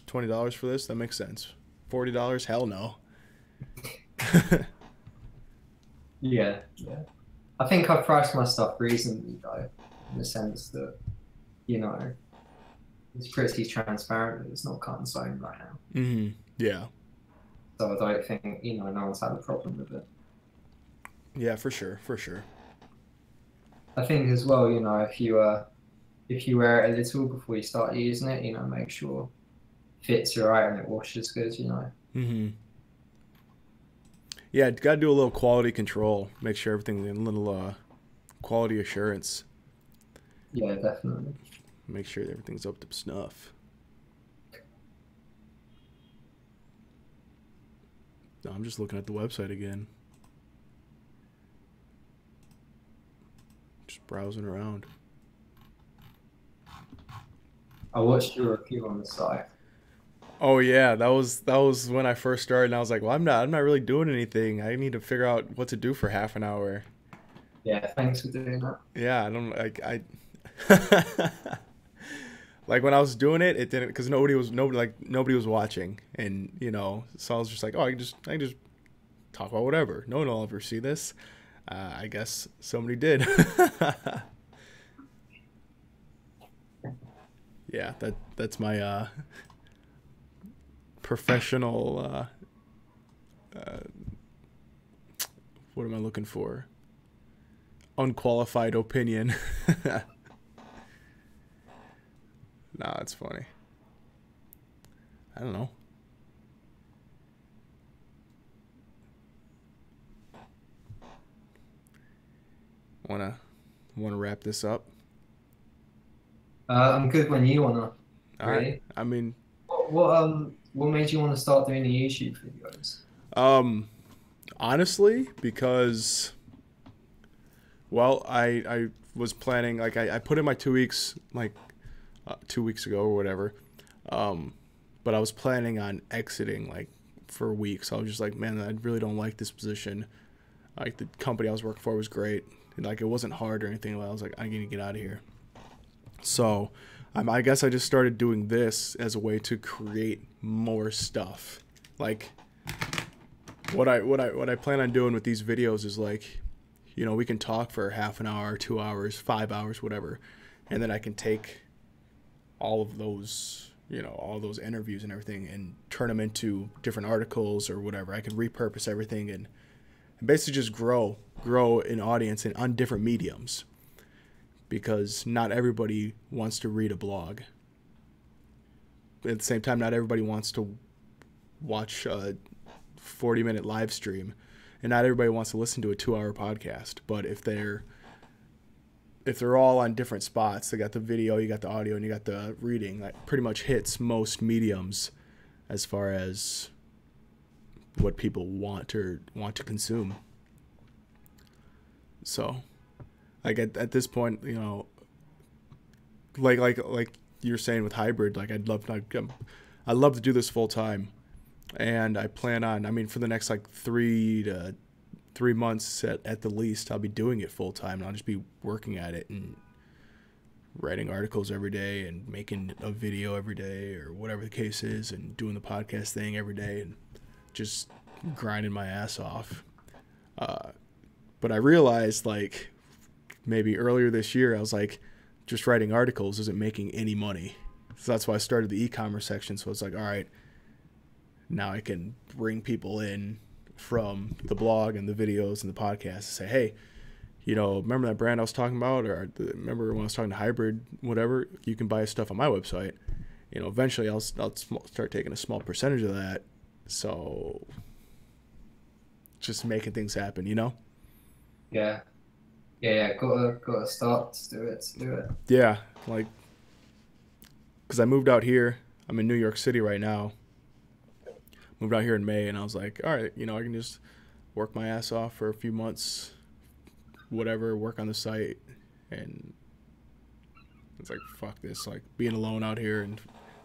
[SPEAKER 1] $20 for this, that makes sense. $40, hell no.
[SPEAKER 3] Yeah. I think I've priced my stuff reasonably, though, in the sense that, it's pretty transparent that it's not cut and sewn right now.
[SPEAKER 1] Mm-hmm. Yeah.
[SPEAKER 3] So I don't think, no one's had a problem with it.
[SPEAKER 1] Yeah, for sure.
[SPEAKER 3] I think as well, if you wear it a little before you start using it, make sure it fits you right and it washes good,
[SPEAKER 1] Mm-hmm. Yeah, got to do a little quality control. Make sure everything's in a little quality assurance.
[SPEAKER 3] Yeah, definitely.
[SPEAKER 1] Make sure everything's up to snuff. No, I'm just looking at the website again. Just browsing around.
[SPEAKER 3] I watched your review on the site.
[SPEAKER 1] Oh yeah, that was when I first started, and I was like, well, I'm not really doing anything. I need to figure out what to do for half an hour.
[SPEAKER 3] Yeah, thanks for doing that.
[SPEAKER 1] Yeah, I don't like I. Like when I was doing it, it didn't, because nobody was watching, and so I was just like, oh, I can just talk about whatever. No one will ever see this. I guess somebody did. Yeah, that's my professional what am I looking for? Unqualified opinion. Nah, it's funny. I don't know. Wanna wrap this up?
[SPEAKER 3] I'm good when you wanna.
[SPEAKER 1] All right.
[SPEAKER 3] Really?
[SPEAKER 1] I mean,
[SPEAKER 3] What made you want to start doing the YouTube videos?
[SPEAKER 1] um, honestly, because well, I was planning like I put in my 2 weeks like 2 weeks ago or whatever, but I was planning on exiting like for weeks. I was just like, man, I really don't like this position. Like the company I was working for was great, and like it wasn't hard or anything. I was like, I need to get out of here. So, I guess I just started doing this as a way to create more stuff. Like what I plan on doing with these videos is like, you know, we can talk for half an hour, 2 hours, 5 hours, whatever, and then I can take all of those, you know, all those interviews and everything and turn them into different articles or whatever. I could repurpose everything and basically just grow an audience on different mediums, because not everybody wants to read a blog. At the same time, not everybody wants to watch a 40-minute live stream, and not everybody wants to listen to a 2-hour podcast. But if they're all on different spots, they got the video, you got the audio, and you got the reading, that pretty much hits most mediums as far as what people want to consume. So, like at this point, you know, like you're saying with hybrid, like I'd love to do this full time, and I plan on, I mean, for the next like 3 months at the least, I'll be doing it full time, and I'll just be working at it and writing articles every day and making a video every day or whatever the case is, and doing the podcast thing every day and just grinding my ass off. But I realized, like, maybe earlier this year, I was like, just writing articles isn't making any money. So that's why I started the e-commerce section. So it's like, all right, now I can bring people in from the blog and the videos and the podcast and say, hey, you know, remember that brand I was talking about, or remember when I was talking to Hybrid, whatever, you can buy stuff on my website. You know, eventually I'll start taking a small percentage of that. So just making things happen, you know?
[SPEAKER 3] Yeah. Gotta start to do it.
[SPEAKER 1] Yeah, like, because I moved out here. I'm in New York City right now. Moved out here in May, and I was like, all right, you know, I can just work my ass off for a few months, whatever, work on the site, and it's like, fuck this, like being alone out here and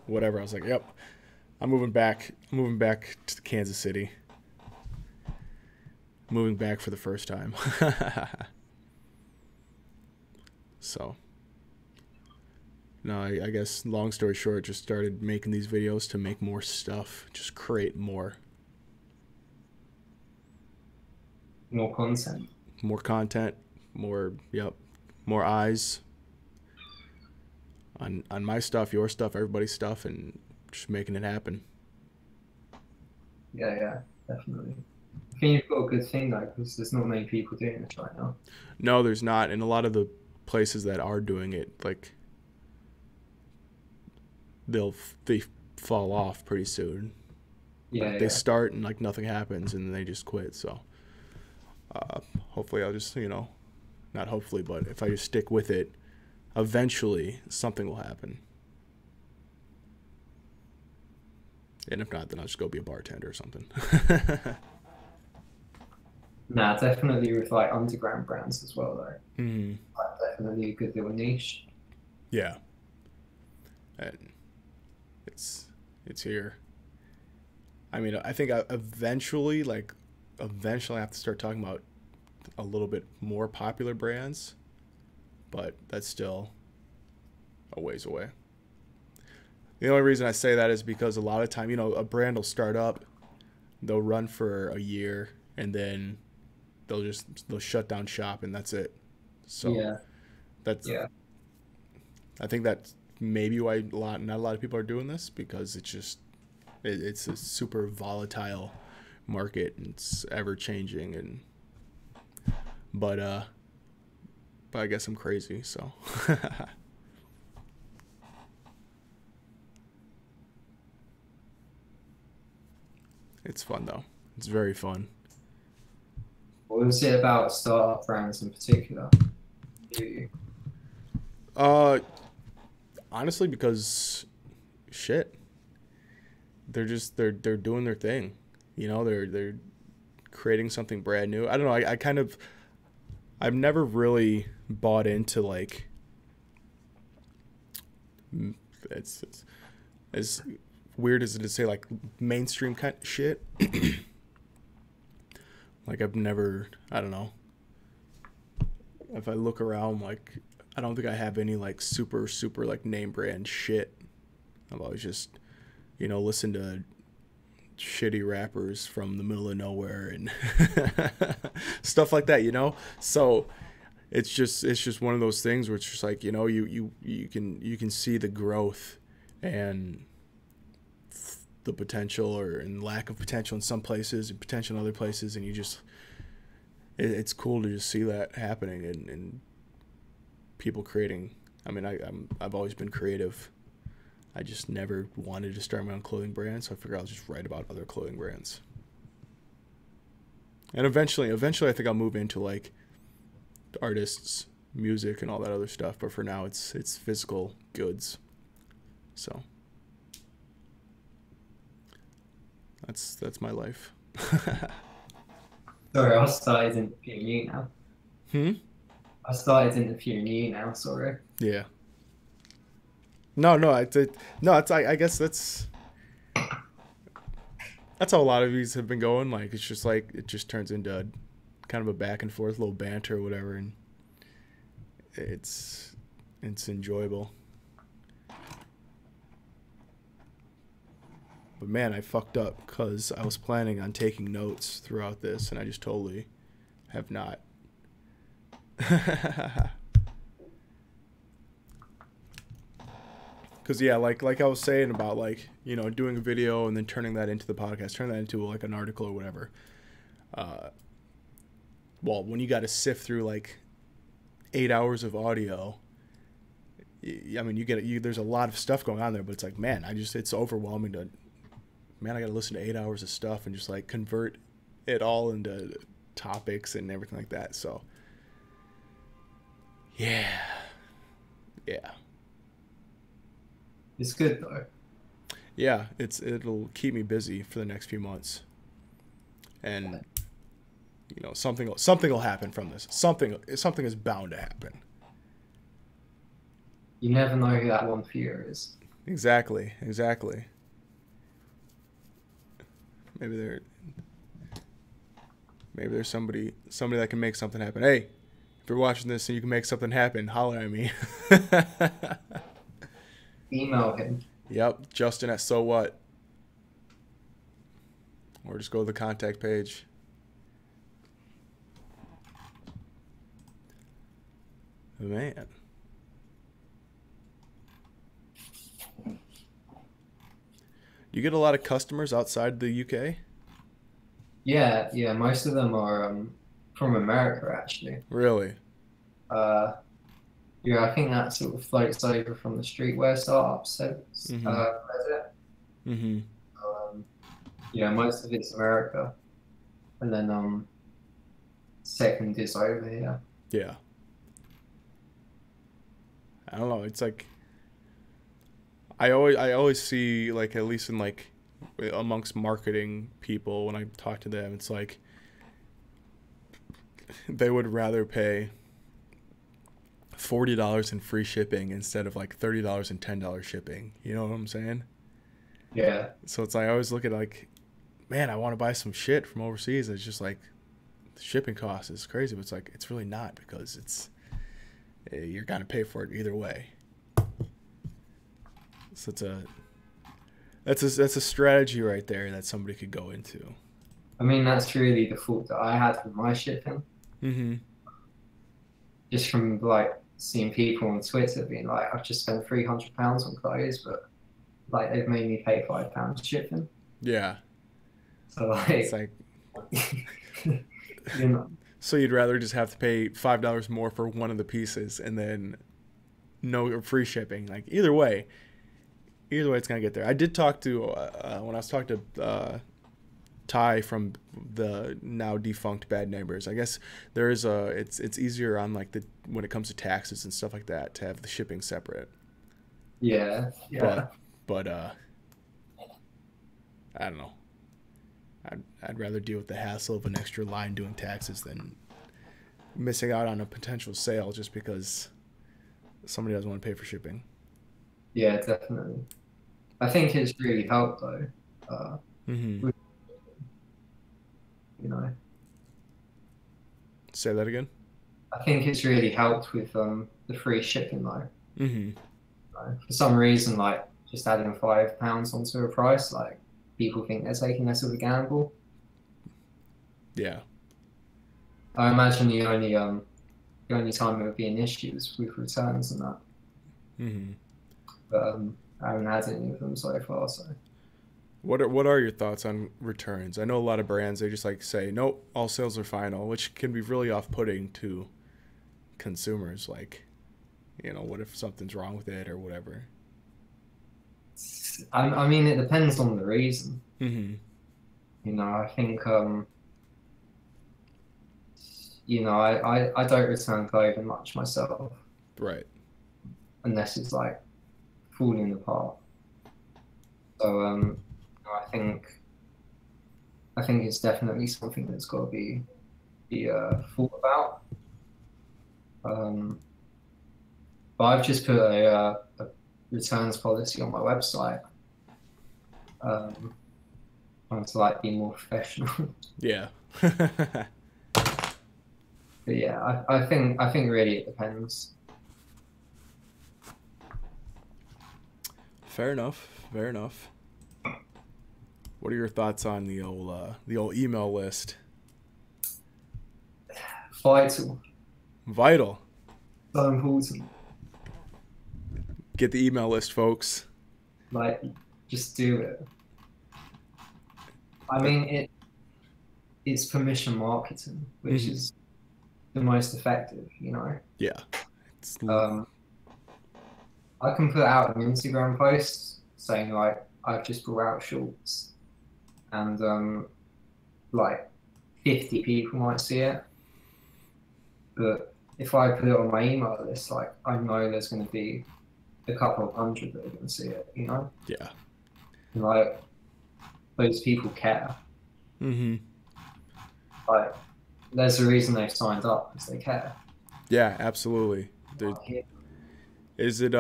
[SPEAKER 1] whatever. I was like, yep, I'm moving back to Kansas City. Moving back for the first time. So, no, I guess long story short, just started making these videos to make more stuff, just create more.
[SPEAKER 3] More content.
[SPEAKER 1] More content, more eyes on my stuff, your stuff, everybody's stuff, and just making it happen.
[SPEAKER 3] Yeah, definitely. I think you've got a good thing though, because there's not many people doing this right now.
[SPEAKER 1] No, there's not, and a lot of the places that are doing it, like, they fall off pretty soon.
[SPEAKER 3] Yeah,
[SPEAKER 1] They start and like nothing happens, and then they just quit. So hopefully I'll just, you know, not hopefully, but if I just stick with it, eventually something will happen. And if not, then I'll just go be a bartender or something.
[SPEAKER 3] Nah, definitely with like underground brands as well though.
[SPEAKER 1] Mm-hmm.
[SPEAKER 3] Like, definitely a good little niche.
[SPEAKER 1] Yeah. And it's here. I mean, I think eventually I have to start talking about a little bit more popular brands, but that's still a ways away. The only reason I say that is because a lot of time, you know, a brand will start up, they'll run for a year, and then they'll shut down shop, and that's it. So
[SPEAKER 3] yeah.
[SPEAKER 1] I think that maybe why not a lot of people are doing this, because it's a super volatile market and it's ever changing. And but I guess I'm crazy, so. It's fun though. It's very fun.
[SPEAKER 3] What was it about startup brands in particular?
[SPEAKER 1] Honestly, because shit, they're doing their thing. You know, they're creating something brand new. I don't know. I've never really bought into like it's as weird as it is to say, like mainstream kind of shit. Like I've never, I don't know. If I look around, like I don't think I have any like super like name brand shit. I've always just, you know, listened to shitty rappers from the middle of nowhere and stuff like that, you know? So it's just one of those things where it's just like, you know, you can see the growth and the potential and lack of potential in some places and potential in other places, and you just it's cool to just see that happening and people creating. I mean, I've always been creative. I just never wanted to start my own clothing brand, so I figured I'll just write about other clothing brands. And eventually I think I'll move into like artists, music, and all that other stuff. But for now, it's physical goods. So that's my life.
[SPEAKER 3] Sorry, I started interviewing you now. I started interviewing you now. Sorry.
[SPEAKER 1] Yeah. No, it's I guess that's how a lot of these have been going. Like it's just like it just turns into kind of a back and forth little banter or whatever, and it's enjoyable. But man, I fucked up because I was planning on taking notes throughout this, and I just totally have not. Because yeah, like I was saying about like, you know, doing a video and then turning that into the podcast, turning that into like an article or whatever. Well, when you got to sift through like 8 hours of audio, I mean, there's a lot of stuff going on there, but it's like, man, it's overwhelming to, man, I got to listen to 8 hours of stuff and just like convert it all into topics and everything like that. So yeah.
[SPEAKER 3] It's good though.
[SPEAKER 1] Yeah, it'll keep me busy for the next few months. And you know, something will happen from this. Something is bound to happen.
[SPEAKER 3] You never know who that one for you is.
[SPEAKER 1] Exactly. Maybe there's somebody that can make something happen. Hey, if you're watching this and you can make something happen, holler at me.
[SPEAKER 3] Email him.
[SPEAKER 1] Yep, Justin at So What. Or just go to the contact page. Man. You get a lot of customers outside the UK?
[SPEAKER 3] Yeah, most of them are from America actually.
[SPEAKER 1] Really?
[SPEAKER 3] Yeah, I think that sort of floats over from the streetwear startups. So, yeah, most of it's America, and then second is over here.
[SPEAKER 1] Yeah. I don't know. It's like I always see, like, at least in like amongst marketing people, when I talk to them, it's like they would rather pay $40 in free shipping instead of like $30 and $10 shipping. You know what I'm saying?
[SPEAKER 3] Yeah.
[SPEAKER 1] So it's like I always look at like, man, I want to buy some shit from overseas. It's just like the shipping cost is crazy, but it's like it's really not, because you're gonna pay for it either way. So that's a strategy right there that somebody could go into.
[SPEAKER 3] I mean, that's really the fault that I had with my shipping.
[SPEAKER 1] Mm-hmm.
[SPEAKER 3] Just from like seen people on Twitter being like, I've just spent £300 on clothes, but like they've made me pay £5 shipping.
[SPEAKER 1] Yeah.
[SPEAKER 3] So
[SPEAKER 1] It's
[SPEAKER 3] like,
[SPEAKER 1] like,
[SPEAKER 3] you know,
[SPEAKER 1] so you'd rather just have to pay $5 more for one of the pieces and then no free shipping. Like either way it's gonna get there. I did talk to when I was talking to Ty from the now defunct Bad Neighbors. I guess there is it's easier on like the when it comes to taxes and stuff like that to have the shipping separate.
[SPEAKER 3] yeah.
[SPEAKER 1] But I don't know. I'd rather deal with the hassle of an extra line doing taxes than missing out on a potential sale just because somebody doesn't want to pay for shipping.
[SPEAKER 3] Yeah, definitely. I think it's really helped though.
[SPEAKER 1] Mm-hmm.
[SPEAKER 3] You know,
[SPEAKER 1] Say that again.
[SPEAKER 3] I think it's really helped with the free shipping though.
[SPEAKER 1] Mm-hmm.
[SPEAKER 3] For some reason, like just adding £5 onto a price, like people think they're taking less of a gamble.
[SPEAKER 1] Yeah.
[SPEAKER 3] I imagine the only time it would be an issue is with returns and that.
[SPEAKER 1] Mm-hmm.
[SPEAKER 3] But I haven't had any of them so far. So
[SPEAKER 1] What are your thoughts on returns? I know a lot of brands, they just like say, nope, all sales are final, which can be really off-putting to consumers. Like, you know, what if something's wrong with it or whatever?
[SPEAKER 3] I mean, it depends on the reason.
[SPEAKER 1] Mm-hmm.
[SPEAKER 3] You know, I think you know, I don't return clothing much myself
[SPEAKER 1] Right.
[SPEAKER 3] unless it's like falling apart. So you know, I think it's definitely something that's got to be thought about. But I've just put a returns policy on my website. Trying to like be more professional.
[SPEAKER 1] Yeah.
[SPEAKER 3] But yeah, I think really it depends.
[SPEAKER 1] Fair enough. Fair enough. What are your thoughts on the old email list?
[SPEAKER 3] Vital,
[SPEAKER 1] Vital.
[SPEAKER 3] so important.
[SPEAKER 1] Get the email list, folks.
[SPEAKER 3] Like, just do it. I mean, it's permission marketing, which
[SPEAKER 1] Mhm.
[SPEAKER 3] is the most effective, you know.
[SPEAKER 1] Yeah. It's,
[SPEAKER 3] I can put out an Instagram post saying like I've just brought out shorts, and like 50 people might see it. But if I put it on my email list, like I know there's going to be a couple of hundred that are going to see it, you know.
[SPEAKER 1] yeah.
[SPEAKER 3] And, like those people care.
[SPEAKER 1] Mm-hmm.
[SPEAKER 3] Like there's a reason they've signed up because they care.
[SPEAKER 1] Yeah, absolutely. Is it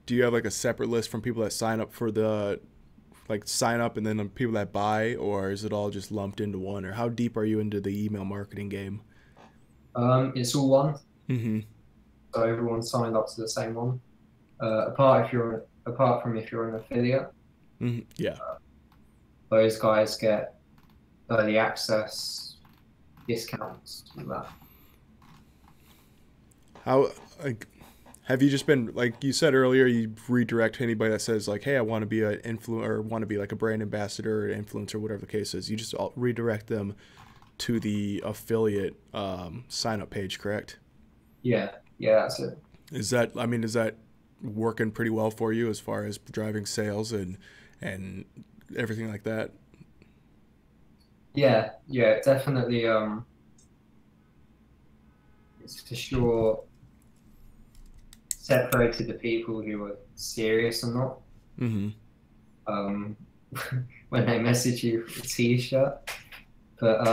[SPEAKER 1] do you have like a separate list from people that sign up for the like sign up and then the people that buy, or is it all just lumped into one, or how deep are you into the email marketing game?
[SPEAKER 3] It's all one,
[SPEAKER 1] Mm-hmm.
[SPEAKER 3] so everyone signed up to the same one. Apart from if you're an affiliate,
[SPEAKER 1] Mm-hmm. Yeah.
[SPEAKER 3] those guys get early access, discounts, and that.
[SPEAKER 1] How like have you just been like you said earlier? You redirect anybody that says like, "Hey, I want to be an influencer, or want to be like a brand ambassador, or influencer, whatever the case is." You just redirect them to the affiliate sign up page, correct?
[SPEAKER 3] Yeah, that's it.
[SPEAKER 1] Is that working pretty well for you as far as driving sales and everything like that?
[SPEAKER 3] Yeah, definitely. It's for sure separated the people who are serious or not.
[SPEAKER 1] Mm-hmm.
[SPEAKER 3] When they message you for a t-shirt, but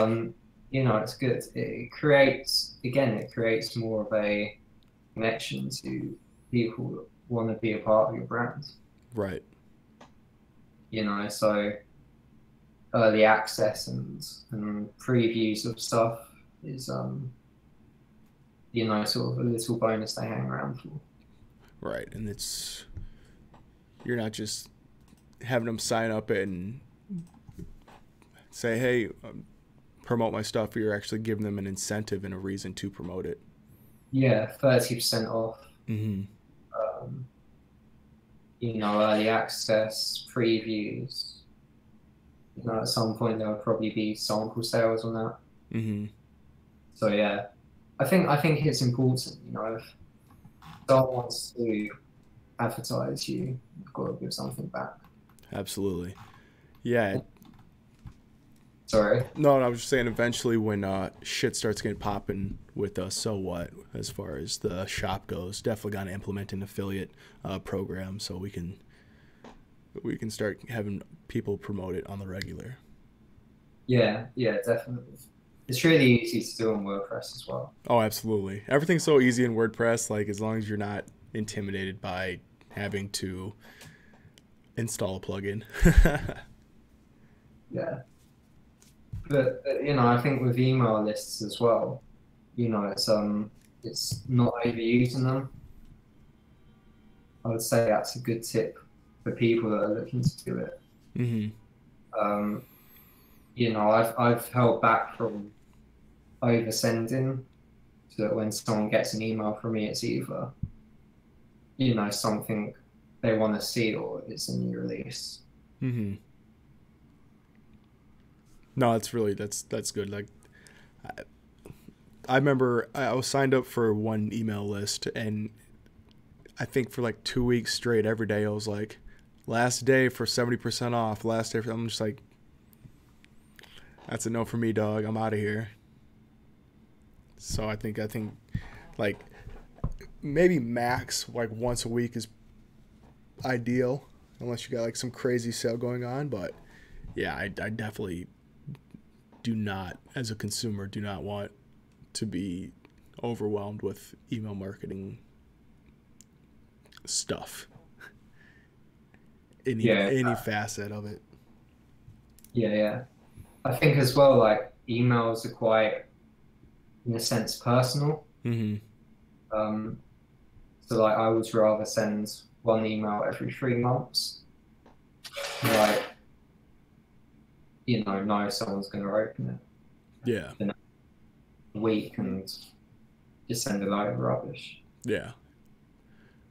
[SPEAKER 3] you know, it's good. It creates more of a connection to people that want to be a part of your brand.
[SPEAKER 1] Right.
[SPEAKER 3] You know, so early access and previews of stuff is you know, sort of a little bonus they hang around for.
[SPEAKER 1] Right, and you're not just having them sign up and say, "Hey, promote my stuff." You're actually giving them an incentive and a reason to promote it.
[SPEAKER 3] yeah, 30% off.
[SPEAKER 1] Mm-hmm.
[SPEAKER 3] Um, early access, previews. At some point there will probably be sample sales on that.
[SPEAKER 1] Mm-hmm.
[SPEAKER 3] So yeah, I think it's important. If someone wants to advertise you, you've got to give something back.
[SPEAKER 1] Absolutely. Yeah.
[SPEAKER 3] Sorry.
[SPEAKER 1] No, I was just saying eventually when shit starts getting popping with us, so what, as far as the shop goes, definitely got to implement an affiliate program so we can start having people promote it on the regular.
[SPEAKER 3] Yeah, yeah, definitely. It's really easy to do on WordPress as well.
[SPEAKER 1] Oh, absolutely. Everything's so easy in WordPress, like as long as you're not intimidated by having to install a plugin.
[SPEAKER 3] Yeah. But I think with email lists as well, it's not overusing them. I would say that's a good tip for people that are looking to do it.
[SPEAKER 1] Mm-hmm.
[SPEAKER 3] I've held back from oversending so that when someone gets an email from me, it's either something they want to see or it's a new release.
[SPEAKER 1] Mm-hmm. No, that's good. Like, I remember I was signed up for one email list, and I think for like 2 weeks straight, every day I was like, last day for 70% off. Last day for, I'm just like, that's a no for me, dog. I'm out of here. So I think like maybe max like once a week is ideal, unless you got like some crazy sale going on. But yeah, I definitely do not, as a consumer, do not want to be overwhelmed with email marketing stuff. Any facet of it.
[SPEAKER 3] Yeah. I think as well, like emails are quite, in a sense, personal.
[SPEAKER 1] Mm-hmm.
[SPEAKER 3] So like I would rather send one email every 3 months. Like, know someone's going to open it.
[SPEAKER 1] Yeah.
[SPEAKER 3] In a week and just send a load of rubbish.
[SPEAKER 1] Yeah.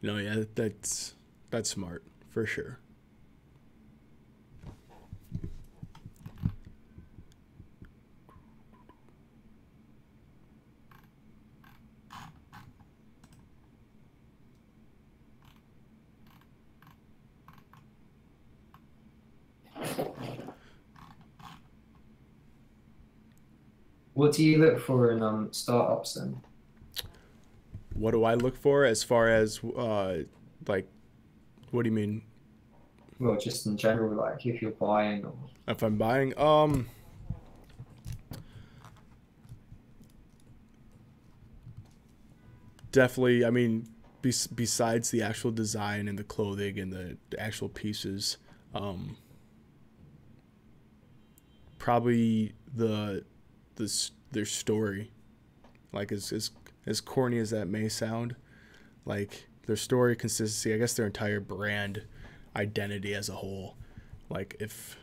[SPEAKER 1] No, yeah, that's smart for sure.
[SPEAKER 3] What do you look for in startups then?
[SPEAKER 1] What do I look for as far as like, what do you mean?
[SPEAKER 3] Well, just in general, like if you're buying or
[SPEAKER 1] If I'm buying, definitely. I mean, besides the actual design and the clothing and the actual pieces, probably their story. Like as corny as that may sound, like their story, consistency. I guess their entire brand identity as a whole. Like if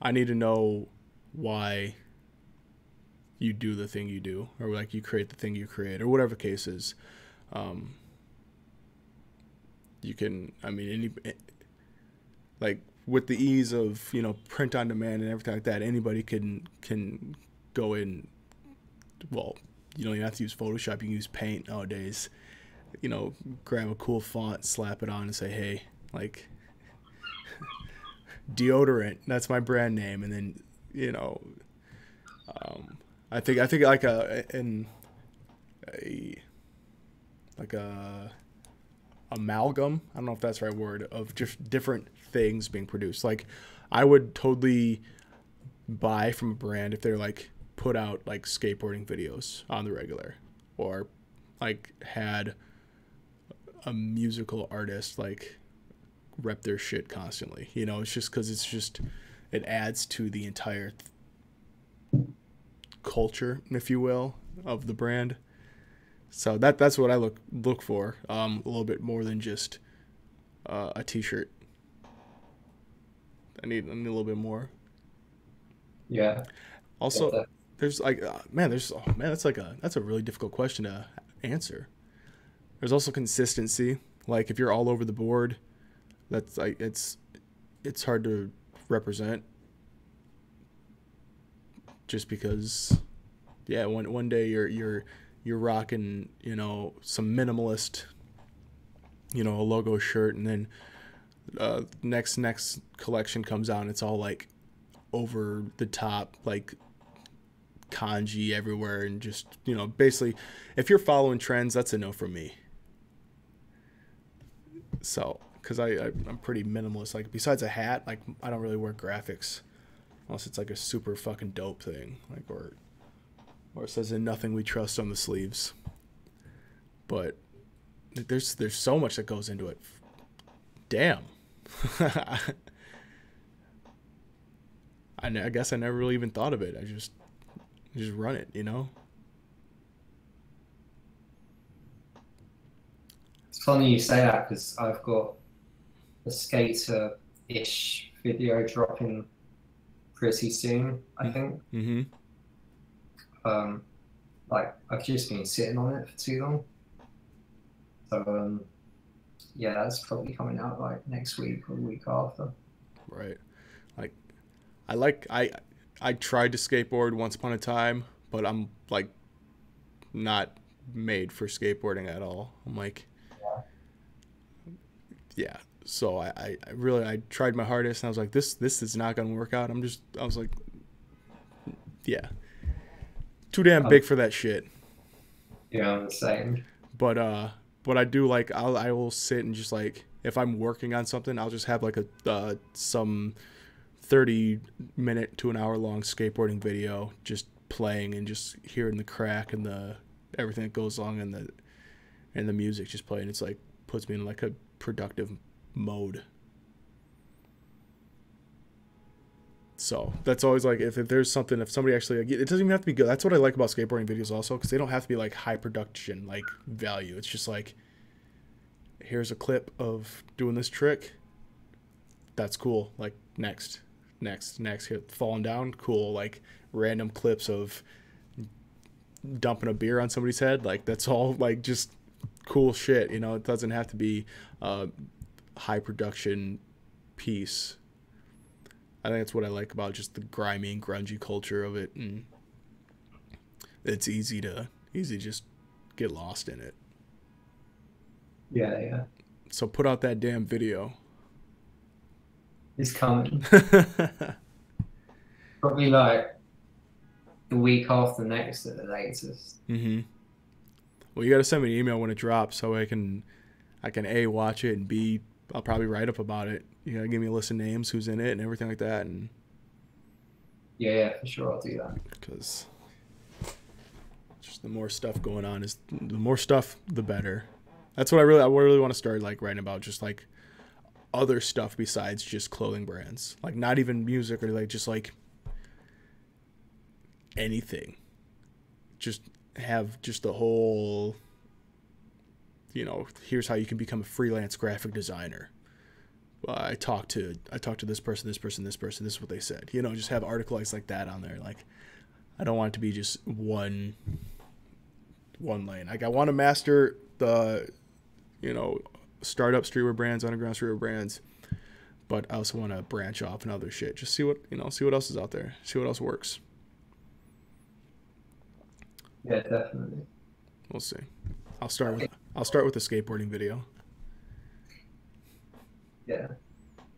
[SPEAKER 1] I need to know why you do the thing you do, or like you create the thing you create, or whatever the case is. You can, I mean, like with the ease of print on demand and everything like that, anybody can go in. Well, you don't even have to use Photoshop. You can use Paint nowadays. Grab a cool font, slap it on, and say, hey, like deodorant. That's my brand name, and then I think like a amalgam. I don't know if that's the right word, of just different things being produced. Like I would totally buy from a brand if they're like put out like skateboarding videos on the regular, or like had a musical artist like rep their shit constantly. It's just because it adds to the entire culture, if you will, of the brand. So that's what I look for, a little bit more than just a t-shirt. I need a little bit more.
[SPEAKER 3] yeah.
[SPEAKER 1] Also, there's like man, that's a really difficult question to answer. There's also consistency. Like if you're all over the board, that's like it's hard to represent. Just because, yeah, one day you're rocking, you know, some minimalist, you know, a logo shirt, and then next collection comes out and it's all like over the top, like kanji everywhere, and just, you know, basically if you're following trends, that's a no from me. So because I'm pretty minimalist. Like besides a hat, like I don't really wear graphics unless it's like a super fucking dope thing, like or it says "In Nothing We Trust" on the sleeves. But there's so much that goes into it. Damn. I guess I never really even thought of it. I just run it, you know.
[SPEAKER 3] It's funny you say that because I've got a skater-ish video dropping pretty soon, I think.
[SPEAKER 1] Mm-hmm.
[SPEAKER 3] Like I've just been sitting on it for too long. So yeah, that's probably coming out like next week or the week after.
[SPEAKER 1] Right. Like I tried to skateboard once upon a time, but I'm like not made for skateboarding at all. I'm like, yeah. So I really tried my hardest, and I was like, this is not gonna work out. I was like, yeah, too damn big for that shit.
[SPEAKER 3] Yeah, I'm the same.
[SPEAKER 1] But I do like I will sit and just like if I'm working on something, I'll just have like a some 30-minute to an hour long skateboarding video just playing and just hearing the crack and the everything that goes along and the music just playing. It's like puts me in like a productive mode. So that's always like if there's something, if somebody actually like, it doesn't even have to be good. That's what I like about skateboarding videos also, because they don't have to be like high production like value. It's just like here's a clip of doing this trick, that's cool, like next hit falling down, cool, like random clips of dumping a beer on somebody's head, like that's all like just cool shit, you know. It doesn't have to be a high production piece. I think that's what I like about just the grimy and grungy culture of it, and it's easy to just get lost in it.
[SPEAKER 3] Yeah.
[SPEAKER 1] So put out that damn video.
[SPEAKER 3] It's coming. Probably like the week after next at the latest.
[SPEAKER 1] Mm-hmm. Well, you got to send me an email when it drops so I can A, watch it, and B, I'll probably write up about it. You got to give me a list of names, who's in it, and everything like that. And
[SPEAKER 3] yeah, for sure, I'll do that.
[SPEAKER 1] Because just the more stuff going on the more stuff, the better. That's what I really want to start like writing about, just like other stuff besides just clothing brands, like not even music or like just like anything. Just have just the whole, you know, here's how you can become a freelance graphic designer. I talked to this person, this is what they said. You know, just have articles like that on there. Like, I don't want it to be just one lane. Like, I want to master the, you know, startup streetwear brands, underground streetwear brands, but I also want to branch off and other shit. Just see what else is out there. See what else works.
[SPEAKER 3] Yeah, definitely.
[SPEAKER 1] We'll see. I'll start with the skateboarding video.
[SPEAKER 3] Yeah.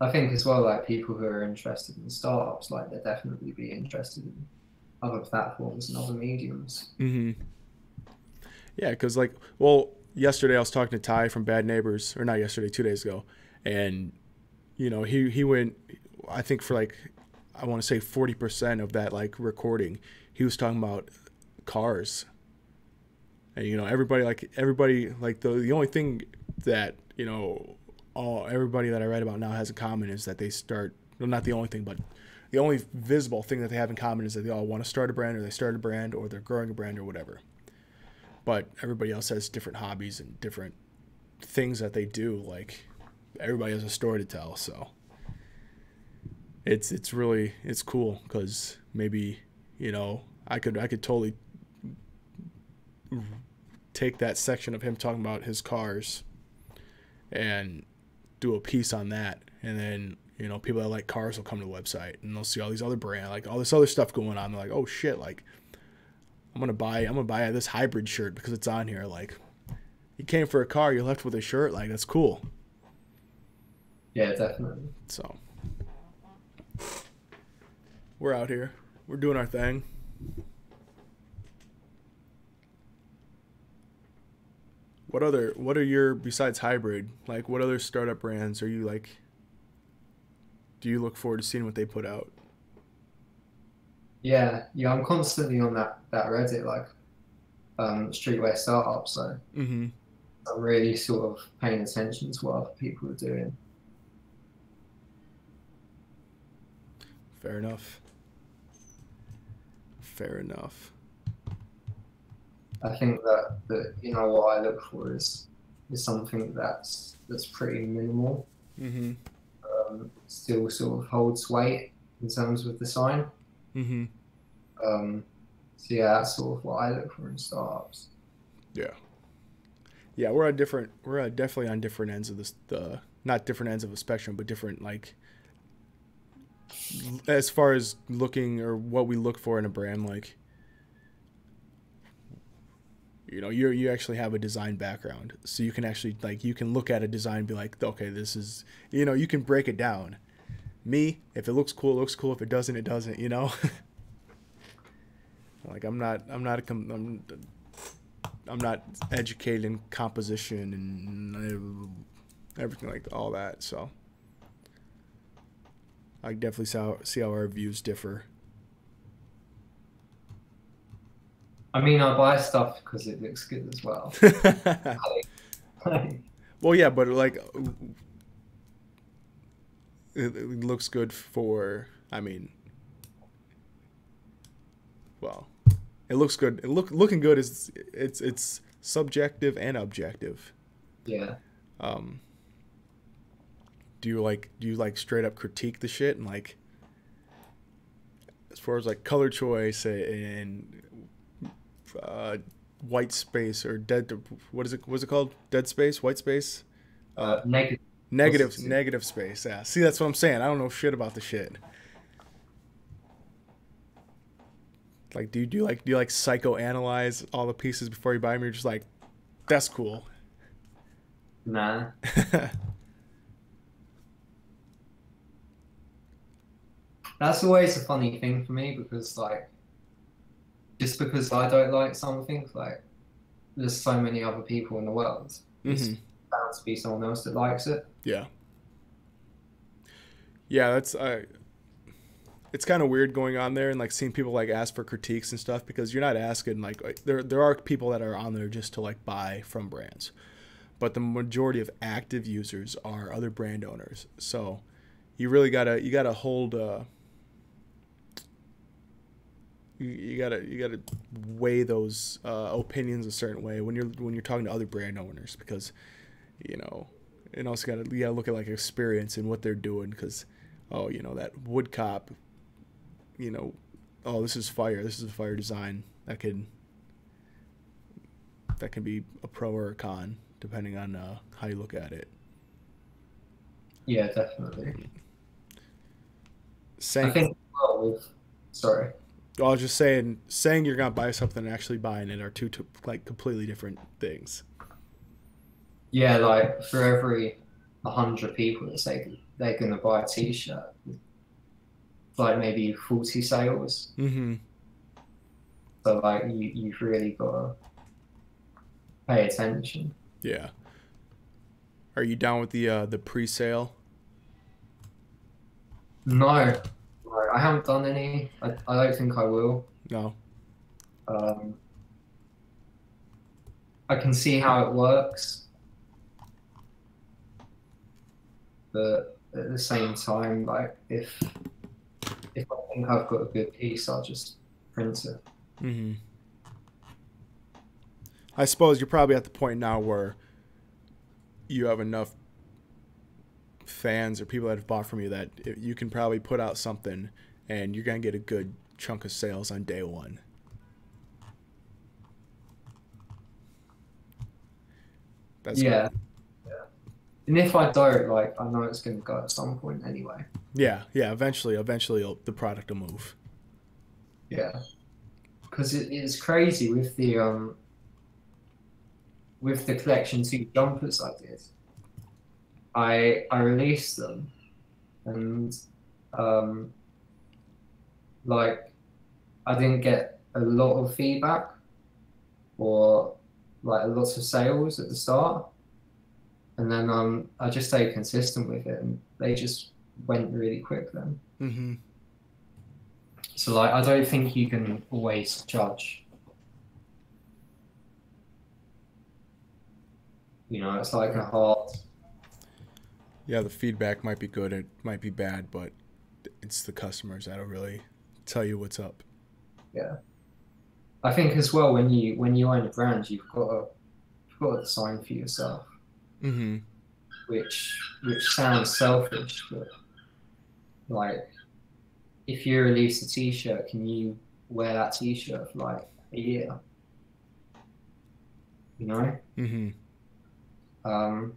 [SPEAKER 3] I think as well, like people who are interested in startups, like they'll definitely be interested in other platforms and other mediums.
[SPEAKER 1] Mm-hmm. Yeah, because like, well, yesterday I was talking to Ty from Bad Neighbors, or not yesterday, 2 days ago, and you know he went, I think for like, I want to say 40% of that like recording, he was talking about cars, and you know everybody like the only thing that, you know, everybody that I write about now has in common is that they start, well, not the only thing, but the only visible thing that they have in common is that they all want to start a brand, or they started a brand, or they're growing a brand, or whatever. But everybody else has different hobbies and different things that they do. Like, everybody has a story to tell. So it's cool because maybe, you know, I could totally take that section of him talking about his cars and do a piece on that, and then people that like cars will come to the website and they'll see all these other brands, like all this other stuff going on. They're like, oh shit, like I'm gonna buy this hybrid shirt because it's on here. Like, you came for a car, you left with a shirt. Like, that's cool.
[SPEAKER 3] Yeah, definitely.
[SPEAKER 1] So we're out here, we're doing our thing. What are your, besides hybrid, like what other startup brands are you like, do you look forward to seeing what they put out?
[SPEAKER 3] Yeah, I'm constantly on that Reddit, like streetwear startups, so I'm really sort of paying attention to what other people are doing.
[SPEAKER 1] Fair enough. Fair enough.
[SPEAKER 3] I think that what I look for is something that's pretty minimal. Still sort of holds weight in terms of design. So yeah, that's sort of what I look for in startups.
[SPEAKER 1] Yeah, we're definitely on different ends of this, not different ends of the spectrum, but different, like, as far as looking or what we look for in a brand. Like, you actually have a design background, so you can actually, like, you can look at a design and be like, okay, this is, you can break it down. Me, if it looks cool, it looks cool. If it doesn't, it doesn't. Like, I'm not educated in composition and everything like all that. So I definitely see how our views differ.
[SPEAKER 3] I mean, I buy stuff because it looks good as well.
[SPEAKER 1] Well, yeah, but like, it looks good for, I mean, well, it looks good. Looking good is, it's subjective and objective.
[SPEAKER 3] Yeah.
[SPEAKER 1] Do you like straight up critique the shit and, like, as far as like color choice and white space or what's it called? Dead space, white space? Negative space. Yeah. See, that's what I'm saying. I don't know shit about the shit. Like, do you like psychoanalyze all the pieces before you buy them? You're just like, that's cool.
[SPEAKER 3] Nah. That's always a funny thing for me, because, like, just because I don't like something, like, there's so many other people in the world. It's bound to be someone else that likes it.
[SPEAKER 1] Yeah. Yeah, that's it's kind of weird going on there and, like, seeing people, like, ask for critiques and stuff, because you're not asking, like there are people that are on there just to, like, buy from brands, but the majority of active users are other brand owners. So you really gotta hold you gotta weigh those opinions a certain way when you're talking to other brand owners, because and also you gotta look at, like, experience and what they're doing, because that wood cop, this is a fire design that can be a pro or a con depending on how you look at it.
[SPEAKER 3] Yeah, definitely.
[SPEAKER 1] I
[SPEAKER 3] think, sorry.
[SPEAKER 1] I was just saying you're gonna buy something and actually buying it are two like completely different things.
[SPEAKER 3] Yeah, like, for every 100 people that say they're gonna buy a t-shirt, like, maybe 40 sales. So, like, you've really got to pay attention.
[SPEAKER 1] Yeah. Are you down with the pre-sale?
[SPEAKER 3] No, I haven't done any. I don't think I will.
[SPEAKER 1] No.
[SPEAKER 3] I can see how it works, but at the same time, like, if I think I've got a good piece, I'll just print it.
[SPEAKER 1] I suppose you're probably at the point now where you have enough fans or people that have bought from you that you can probably put out something and you're gonna get a good chunk of sales on day one. That's
[SPEAKER 3] Yeah.
[SPEAKER 1] good.
[SPEAKER 3] And if I don't, like, I know it's going to go at some point anyway.
[SPEAKER 1] Yeah, yeah. Eventually, the product will move.
[SPEAKER 3] Yeah. Because it's crazy with the collection two jumpers I did. I released them and um like I didn't get a lot of feedback or like a lot of sales at the start. And then I just stayed consistent with it and they just went really quick then.
[SPEAKER 1] Mm-hmm.
[SPEAKER 3] So like I don't think you can always judge. You know, it's like a hard.
[SPEAKER 1] Yeah, the feedback might be good, it might be bad, but it's the customers that'll really tell you what's up.
[SPEAKER 3] Yeah. I think as well when you own a brand, you've got to design for yourself,
[SPEAKER 1] Mm-hmm.
[SPEAKER 3] which sounds selfish, but like if you release a t-shirt, can you wear that t-shirt for like a year? You know?
[SPEAKER 1] Mm-hmm.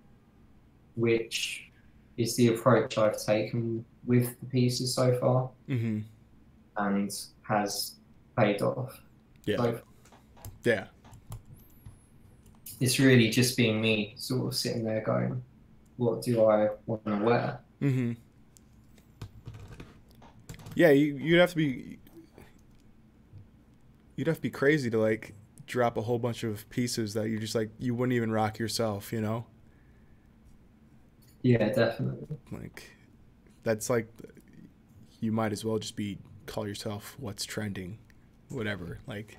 [SPEAKER 3] Which is the approach I've taken with the pieces so far
[SPEAKER 1] Mm-hmm.
[SPEAKER 3] and has paid off.
[SPEAKER 1] Yeah.
[SPEAKER 3] So
[SPEAKER 1] Yeah.
[SPEAKER 3] it's really just being me sort of sitting there going, what do I want to wear?
[SPEAKER 1] Mm-hmm. Yeah, you'd have to be crazy to like drop a whole bunch of pieces that you just like you wouldn't even rock yourself, you know?
[SPEAKER 3] Yeah, definitely.
[SPEAKER 1] Like that's like you might as well just call yourself what's trending, whatever, like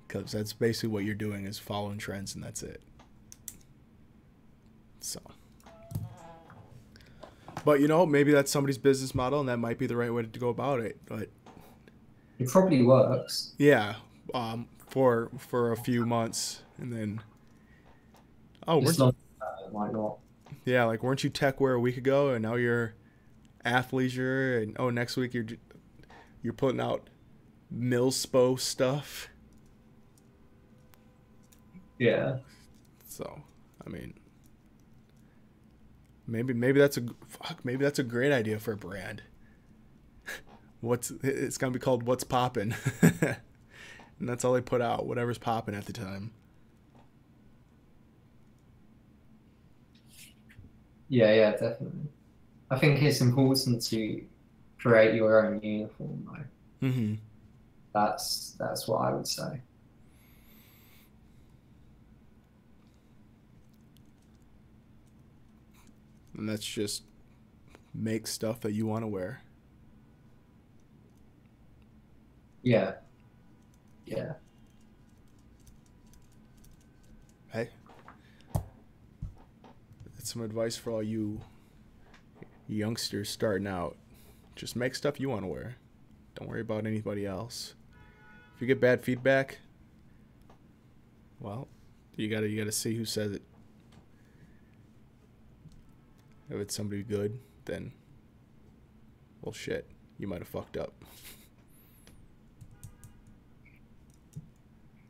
[SPEAKER 1] because that's basically what you're doing is following trends and that's it. So but you know, maybe that's somebody's business model and that might be the right way to go about it, but
[SPEAKER 3] It probably works.
[SPEAKER 1] yeah, for a few months and then
[SPEAKER 3] As long as it might not.
[SPEAKER 1] yeah, like weren't you Techwear a week ago and now you're athleisure and next week you're putting out Millspo stuff.
[SPEAKER 3] Yeah.
[SPEAKER 1] So I mean maybe that's a great idea for a brand. It's gonna be called What's Poppin'. And that's all they put out, whatever's popping at the time.
[SPEAKER 3] Yeah, definitely. I think it's important to create your own uniform though.
[SPEAKER 1] Mm-hmm.
[SPEAKER 3] That's what I would say.
[SPEAKER 1] And that's just make stuff that you want to wear.
[SPEAKER 3] Yeah. Yeah.
[SPEAKER 1] Hey, that's some advice for all you youngsters starting out. Just make stuff you want to wear. Don't worry about anybody else. If you get bad feedback, well, you gotta see who says it. If it's somebody good, then well shit, you might have fucked up.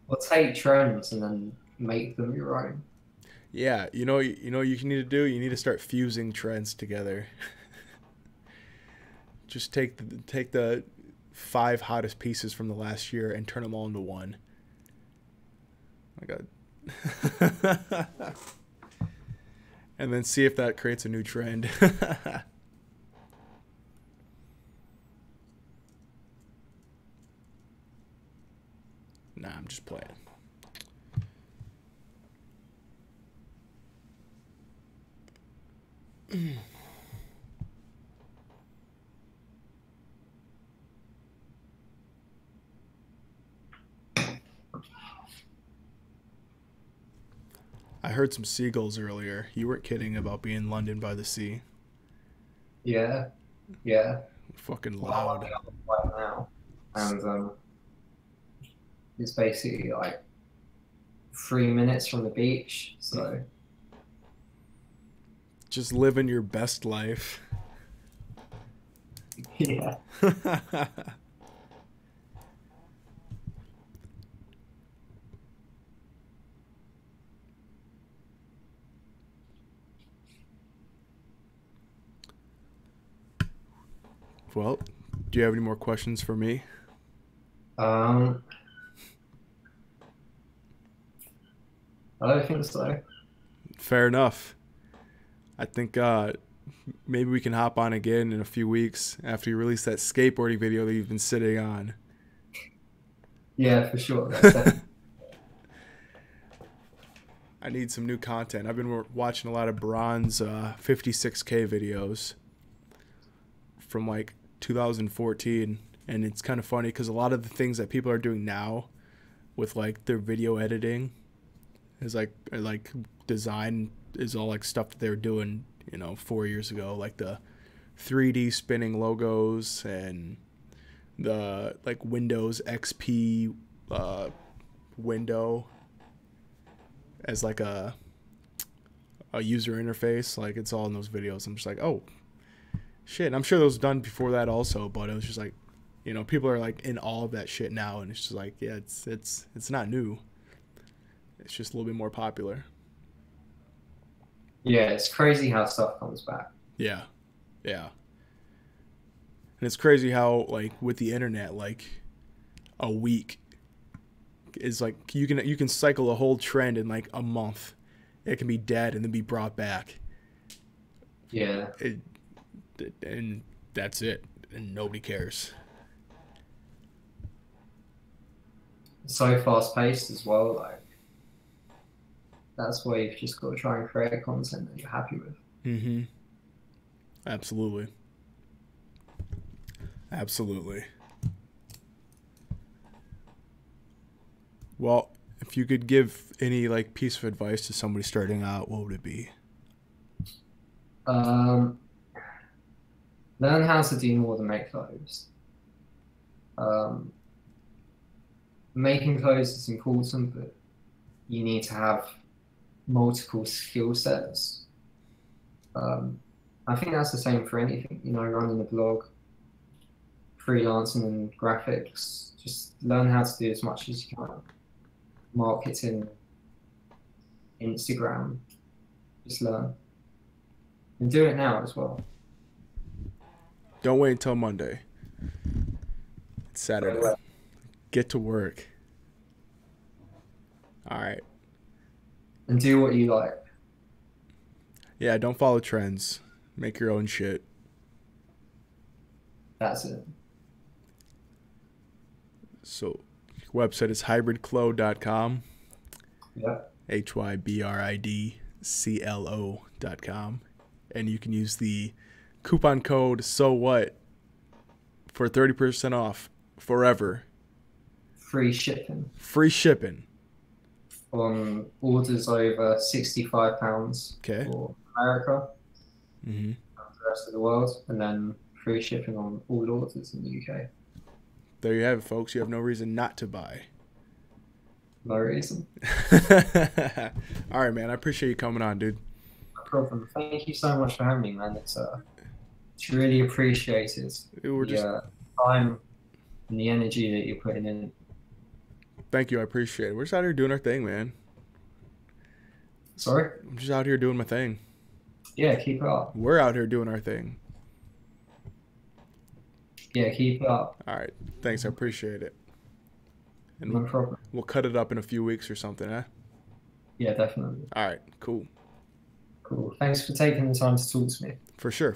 [SPEAKER 3] Or take trends and then make them your own.
[SPEAKER 1] Yeah, you know what you need to do? You need to start fusing trends together. Just take the 5 hottest pieces from the last year and turn them all into one. I got and then see if that creates a new trend. Nah, I'm just playing. I heard some seagulls earlier. You weren't kidding about being in London by the sea.
[SPEAKER 3] Yeah.
[SPEAKER 1] Fucking
[SPEAKER 3] Well,
[SPEAKER 1] loud.
[SPEAKER 3] I'm on right now, and it's basically like 3 minutes from the beach. So
[SPEAKER 1] Just living your best life.
[SPEAKER 3] yeah.
[SPEAKER 1] Well, do you have any more questions for me?
[SPEAKER 3] I don't think so.
[SPEAKER 1] Fair enough. I think maybe we can hop on again in a few weeks after you release that skateboarding video that you've been sitting on.
[SPEAKER 3] Yeah, for sure. That's definitely.
[SPEAKER 1] I need some new content. I've been watching a lot of Bronze 56K videos from like 2014, and it's kind of funny because a lot of the things that people are doing now with like their video editing is like design is all like stuff that they were doing, 4 years ago, like the 3D spinning logos and the like Windows XP window as like a user interface. Like, it's all in those videos. I'm just like, oh shit. And I'm sure those done before that also, but it was just like, people are like in all of that shit now, and it's just like, yeah, it's not new. It's just a little bit more popular.
[SPEAKER 3] Yeah, it's crazy how stuff comes back.
[SPEAKER 1] Yeah. And it's crazy how, like, with the internet, like, a week is like you can cycle a whole trend in like a month. It can be dead and then be brought back.
[SPEAKER 3] Yeah.
[SPEAKER 1] And that's it. And nobody cares.
[SPEAKER 3] So fast paced as well. Like, that's why you've just got to try and create content that you're happy with.
[SPEAKER 1] Mm-hmm. Absolutely. Well, if you could give any like piece of advice to somebody starting out, what would it be?
[SPEAKER 3] Learn how to do more than make clothes. Making clothes is important, but you need to have multiple skill sets. I think that's the same for anything, running a blog, freelancing and graphics. Just learn how to do as much as you can. Marketing, Instagram, just learn. And do it now as well.
[SPEAKER 1] Don't wait until Monday. It's Saturday. Get to work. All right.
[SPEAKER 3] And do what you like.
[SPEAKER 1] Yeah, don't follow trends. Make your own shit.
[SPEAKER 3] That's it.
[SPEAKER 1] So, website is hybridclo.com.
[SPEAKER 3] Yeah.
[SPEAKER 1] hybridclo.com. And you can use the coupon code SOWHAT for 30% off forever.
[SPEAKER 3] Free shipping.
[SPEAKER 1] Free shipping.
[SPEAKER 3] On orders over £65
[SPEAKER 1] Okay.
[SPEAKER 3] for America.
[SPEAKER 1] Mm-hmm.
[SPEAKER 3] And the rest of the world. And then free shipping on all orders in the UK.
[SPEAKER 1] There you have it, folks. You have no reason not to buy.
[SPEAKER 3] No reason.
[SPEAKER 1] All right, man. I appreciate you coming on, dude.
[SPEAKER 3] No problem. Thank you so much for having me, man. It's really appreciated. The time and the energy that you're putting in.
[SPEAKER 1] Thank you. I appreciate it. We're just out here doing our thing, man.
[SPEAKER 3] Sorry?
[SPEAKER 1] I'm just out here doing my thing.
[SPEAKER 3] Yeah, keep it up.
[SPEAKER 1] We're out here doing our thing.
[SPEAKER 3] Yeah, keep it up.
[SPEAKER 1] All right. Thanks. I appreciate it. And
[SPEAKER 3] No problem.
[SPEAKER 1] We'll cut it up in a few weeks or something, huh?
[SPEAKER 3] Yeah, definitely.
[SPEAKER 1] All right. Cool.
[SPEAKER 3] Cool. Thanks for taking the time to talk to me.
[SPEAKER 1] For sure.